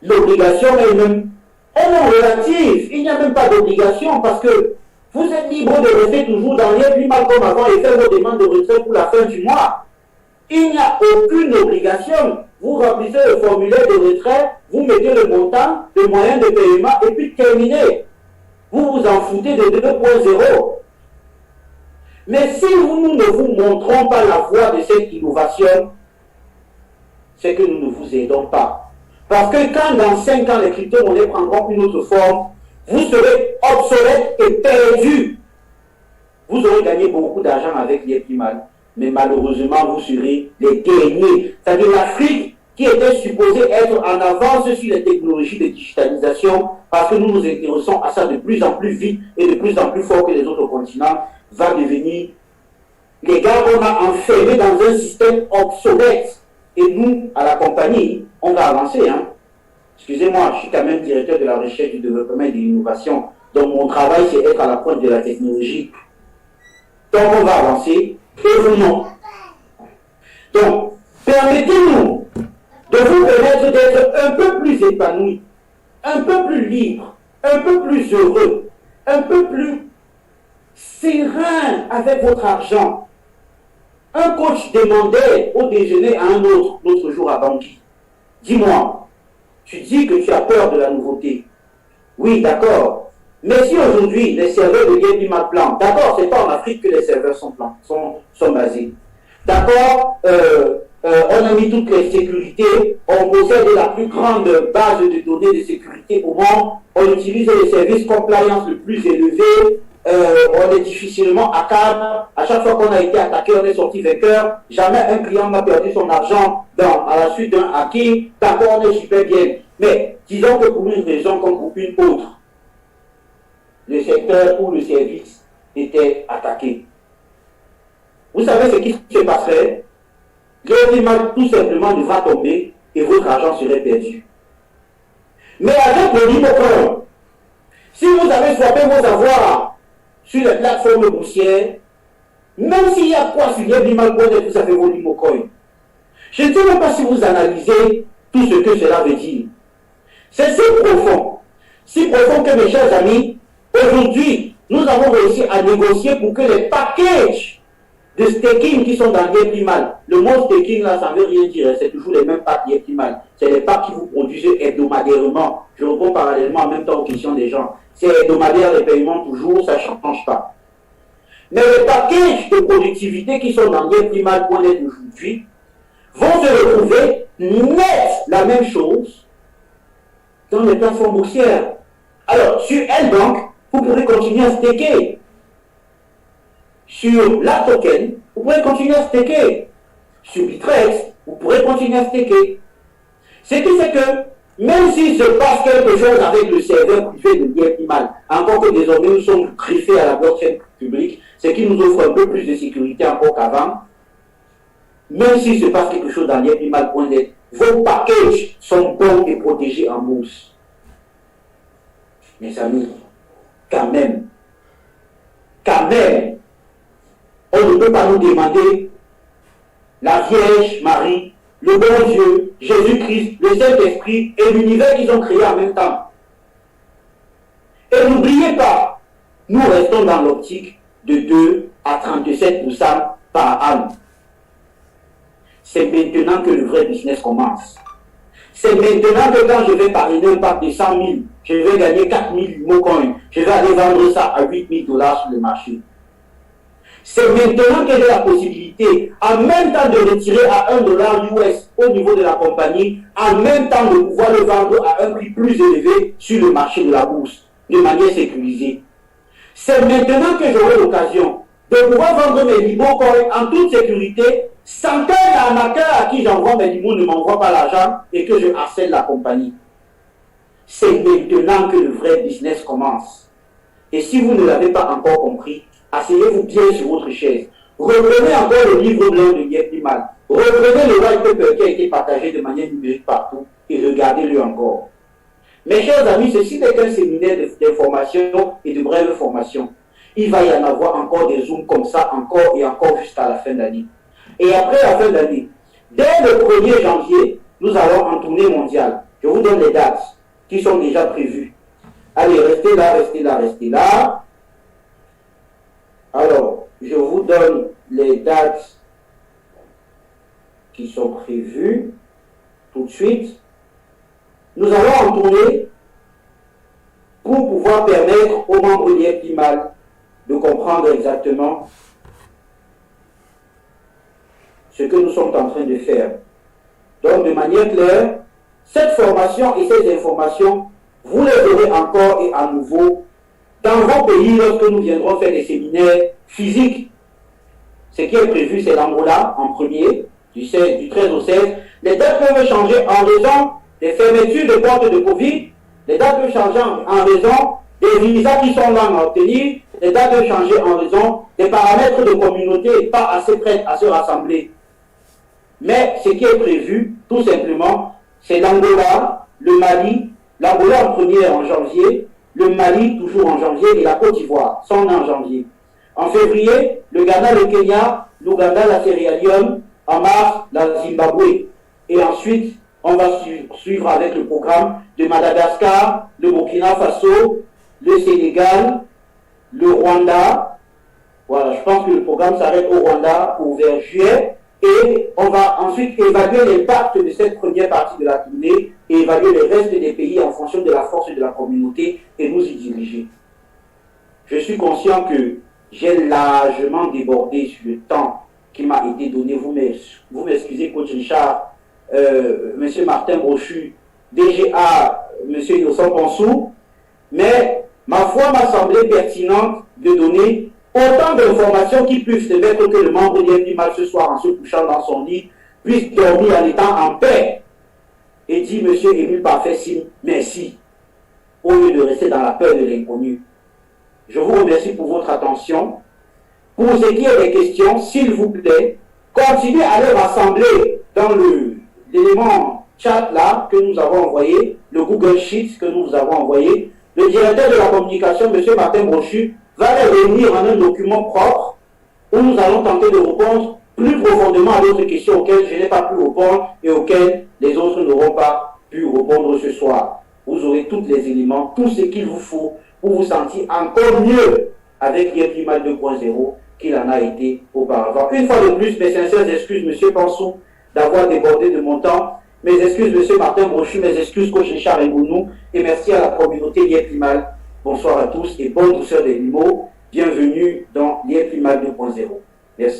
[SPEAKER 1] l'obligation elle-même est non relative. Il n'y a même pas d'obligation parce que vous êtes libre de rester toujours dans l'IEPIMAL comme avant et faire vos demandes de retrait pour la fin du mois. Il n'y a aucune obligation. Vous remplissez le formulaire de retrait, vous mettez le montant, le moyen de paiement et puis terminez. Vous vous en foutez de 2.0. Mais si nous ne vous montrons pas la voie de cette innovation, c'est que nous ne vous aidons pas. Parce que quand dans 5 ans les crypto-monnaies prendront une autre forme, vous serez obsolète et perdu. Vous aurez gagné beaucoup d'argent avec l'IEPIMAL, mais malheureusement vous serez les derniers. C'est-à-dire l'Afrique qui était supposée être en avance sur les technologies de digitalisation, parce que nous nous intéressons à ça de plus en plus vite et de plus en plus fort que les autres continents, va devenir les gars qu'on a enfermés dans un système obsolète. Et nous, à la compagnie, on va avancer. Hein. Excusez-moi, je suis quand même directeur de la recherche, du développement et de l'innovation. Donc mon travail, c'est être à la pointe de la technologie. Donc on va avancer, et vous non. Donc, permettez-nous de vous permettre d'être un peu plus épanoui, un peu plus libre, un peu plus heureux, un peu plus serein avec votre argent. Un coach demandait au déjeuner à un autre, l'autre jour à Bangui, Dis-moi, tu dis que tu as peur de la nouveauté. Oui, d'accord. Mais si aujourd'hui les serveurs deviennent mal plans, d'accord, c'est pas en Afrique que les serveurs sont basés. D'accord, on a mis toutes les sécurités, on possède la plus grande base de données de sécurité au monde, on utilise les services compliance le plus élevé, on est difficilement accable. À chaque fois qu'on a été attaqué, on est sorti vainqueur. Jamais un client n'a perdu son argent à la suite d'un hacking. D'accord, on est super bien. Mais disons que pour une raison comme pour une autre, le secteur ou le service était attaqué. Vous savez ce qui se passerait? L'animal tout simplement devra tomber et votre argent serait perdu. Mais avec le LimeCoin, si vous avez swappé vos avoirs sur les plateformes boursières, même s'il y a quoi sur l'animal, vous avez vos LimeCoin. Je ne sais même pas si vous analysez tout ce que cela veut dire. C'est si profond que mes chers amis, aujourd'hui, nous avons réussi à négocier pour que les packages de staking qui sont dans l'Yeptimal, le mot staking là, ça ne veut rien dire, c'est toujours les mêmes packs Yeptimal. C'est les packs qui vous produisent hebdomadairement. Je réponds parallèlement en même temps aux questions des gens. C'est hebdomadaire, les paiements toujours, ça ne change pas. Mais les packages de productivité qui sont dans Yeptimal.net aujourd'hui vont se retrouver net la même chose dans les plateformes boursières. Alors, sur N-Bank, vous pourrez continuer à staker. Sur la token, vous pourrez continuer à staker. Sur Bitrex, vous pourrez continuer à staker. Ce qui fait que, même s'il se passe quelque chose avec le serveur privé de Yeptimal, encore que désormais nous sommes griffés à la blockchain publique, ce qui nous offre un peu plus de sécurité encore qu'avant, même s'il se passe quelque chose dans Yeptimal.net, vos packages sont bons et protégés en bourse. Mes amis, quand même, on ne peut pas nous demander la Vierge Marie, le bon Dieu, Jésus-Christ, le Saint-Esprit et l'univers qu'ils ont créé en même temps. Et n'oubliez pas, nous restons dans l'optique de 2 à 37% par an. C'est maintenant que le vrai business commence. C'est maintenant que quand je vais parrainer un pack de 100 000, je vais gagner 4 000 LimeCoin, je vais aller vendre ça à 8 000 $ sur le marché. C'est maintenant que j'ai la possibilité, en même temps de retirer à 1 $ US au niveau de la compagnie, en même temps de pouvoir le vendre à un prix plus élevé sur le marché de la bourse, de manière sécurisée. C'est maintenant que j'aurai l'occasion de pouvoir vendre mes LimeCoin en toute sécurité, sans qu'un arnaqueur à qui j'envoie mes Limo ne m'envoie pas l'argent et que je harcèle la compagnie. C'est maintenant que le vrai business commence. Et si vous ne l'avez pas encore compris, asseyez-vous bien sur votre chaise. Reprenez encore le livre blanc de Yeptimal. Reprenez le white paper qui a été partagé de manière numérique partout et regardez-le encore. Mes chers amis, ceci n'est qu'un séminaire d'information et de brève formation. Il va y en avoir encore des zooms comme ça, encore et encore jusqu'à la fin d'année. Et après la fin d'année, dès le 1er janvier, nous allons en tournée mondiale. Je vous donne les dates qui sont déjà prévues. Allez, restez là. Alors, je vous donne les dates qui sont prévues tout de suite. Nous allons en tournée pour pouvoir permettre aux membres de Yeptimal de comprendre exactement ce que nous sommes en train de faire. Donc, de manière claire, cette formation et ces informations, vous les aurez encore et à nouveau dans vos pays lorsque nous viendrons faire des séminaires physiques. Ce qui est prévu, c'est l'Angola en premier, du 13 au 16. Les dates peuvent changer en raison des fermetures de portes de Covid. Les dates peuvent changer en raison des visas qui sont là à obtenir. Les dates peuvent changer en raison des paramètres de communauté pas assez prêtes à se rassembler. Mais ce qui est prévu, tout simplement, c'est l'Angola, le Mali, l'Angola en premier en janvier, le Mali toujours en janvier et la Côte d'Ivoire sont en janvier. En février, le Ghana, le Kenya, l'Ouganda, la Sierra Leone, en mars, la Zimbabwe. Et ensuite, on va suivre avec le programme de Madagascar, le Burkina Faso, le Sénégal, le Rwanda. Voilà, je pense que le programme s'arrête au Rwanda pour vers juillet. Et on va ensuite évaluer l'impact de cette première partie de la tournée et évaluer le reste des pays en fonction de la force de la communauté et nous y diriger. Je suis conscient que j'ai largement débordé sur le temps qui m'a été donné. Vous m'excusez, coach Richard, M. Martin Brochu, DGA, M. Innocent Ponsou, mais ma foi m'a semblé pertinente de donner autant d'informations qui puissent permettre que le membre d'IFIMAL ce soir, en se couchant dans son lit, puisse dormir en étant en paix et dire, M. Émile Parfait, merci, au lieu de rester dans la peur de l'inconnu. Je vous remercie pour votre attention. Pour ce qui est des questions, s'il vous plaît, continuez à les rassembler dans l'élément chat là que nous avons envoyé, le Google Sheet que nous vous avons envoyé. Le directeur de la communication, M. Martin Brochu, va les réunir en un document propre où nous allons tenter de répondre plus profondément à d'autres questions auxquelles je n'ai pas pu répondre et auxquelles les autres n'auront pas pu répondre ce soir. Vous aurez tous les éléments, tout ce qu'il vous faut pour vous sentir encore mieux avec l'IFIMAL 2.0 qu'il en a été auparavant. Une fois de plus, mes sincères excuses, M. Pansou, d'avoir débordé de mon temps. Mes excuses, M. Martin Brochu, mes excuses, coach Richard Ngounou, et merci à la communauté l'IFIMAL. Bonsoir à tous et bonne douceur des mots. Bienvenue dans l'IFIMAL 2.0. Merci.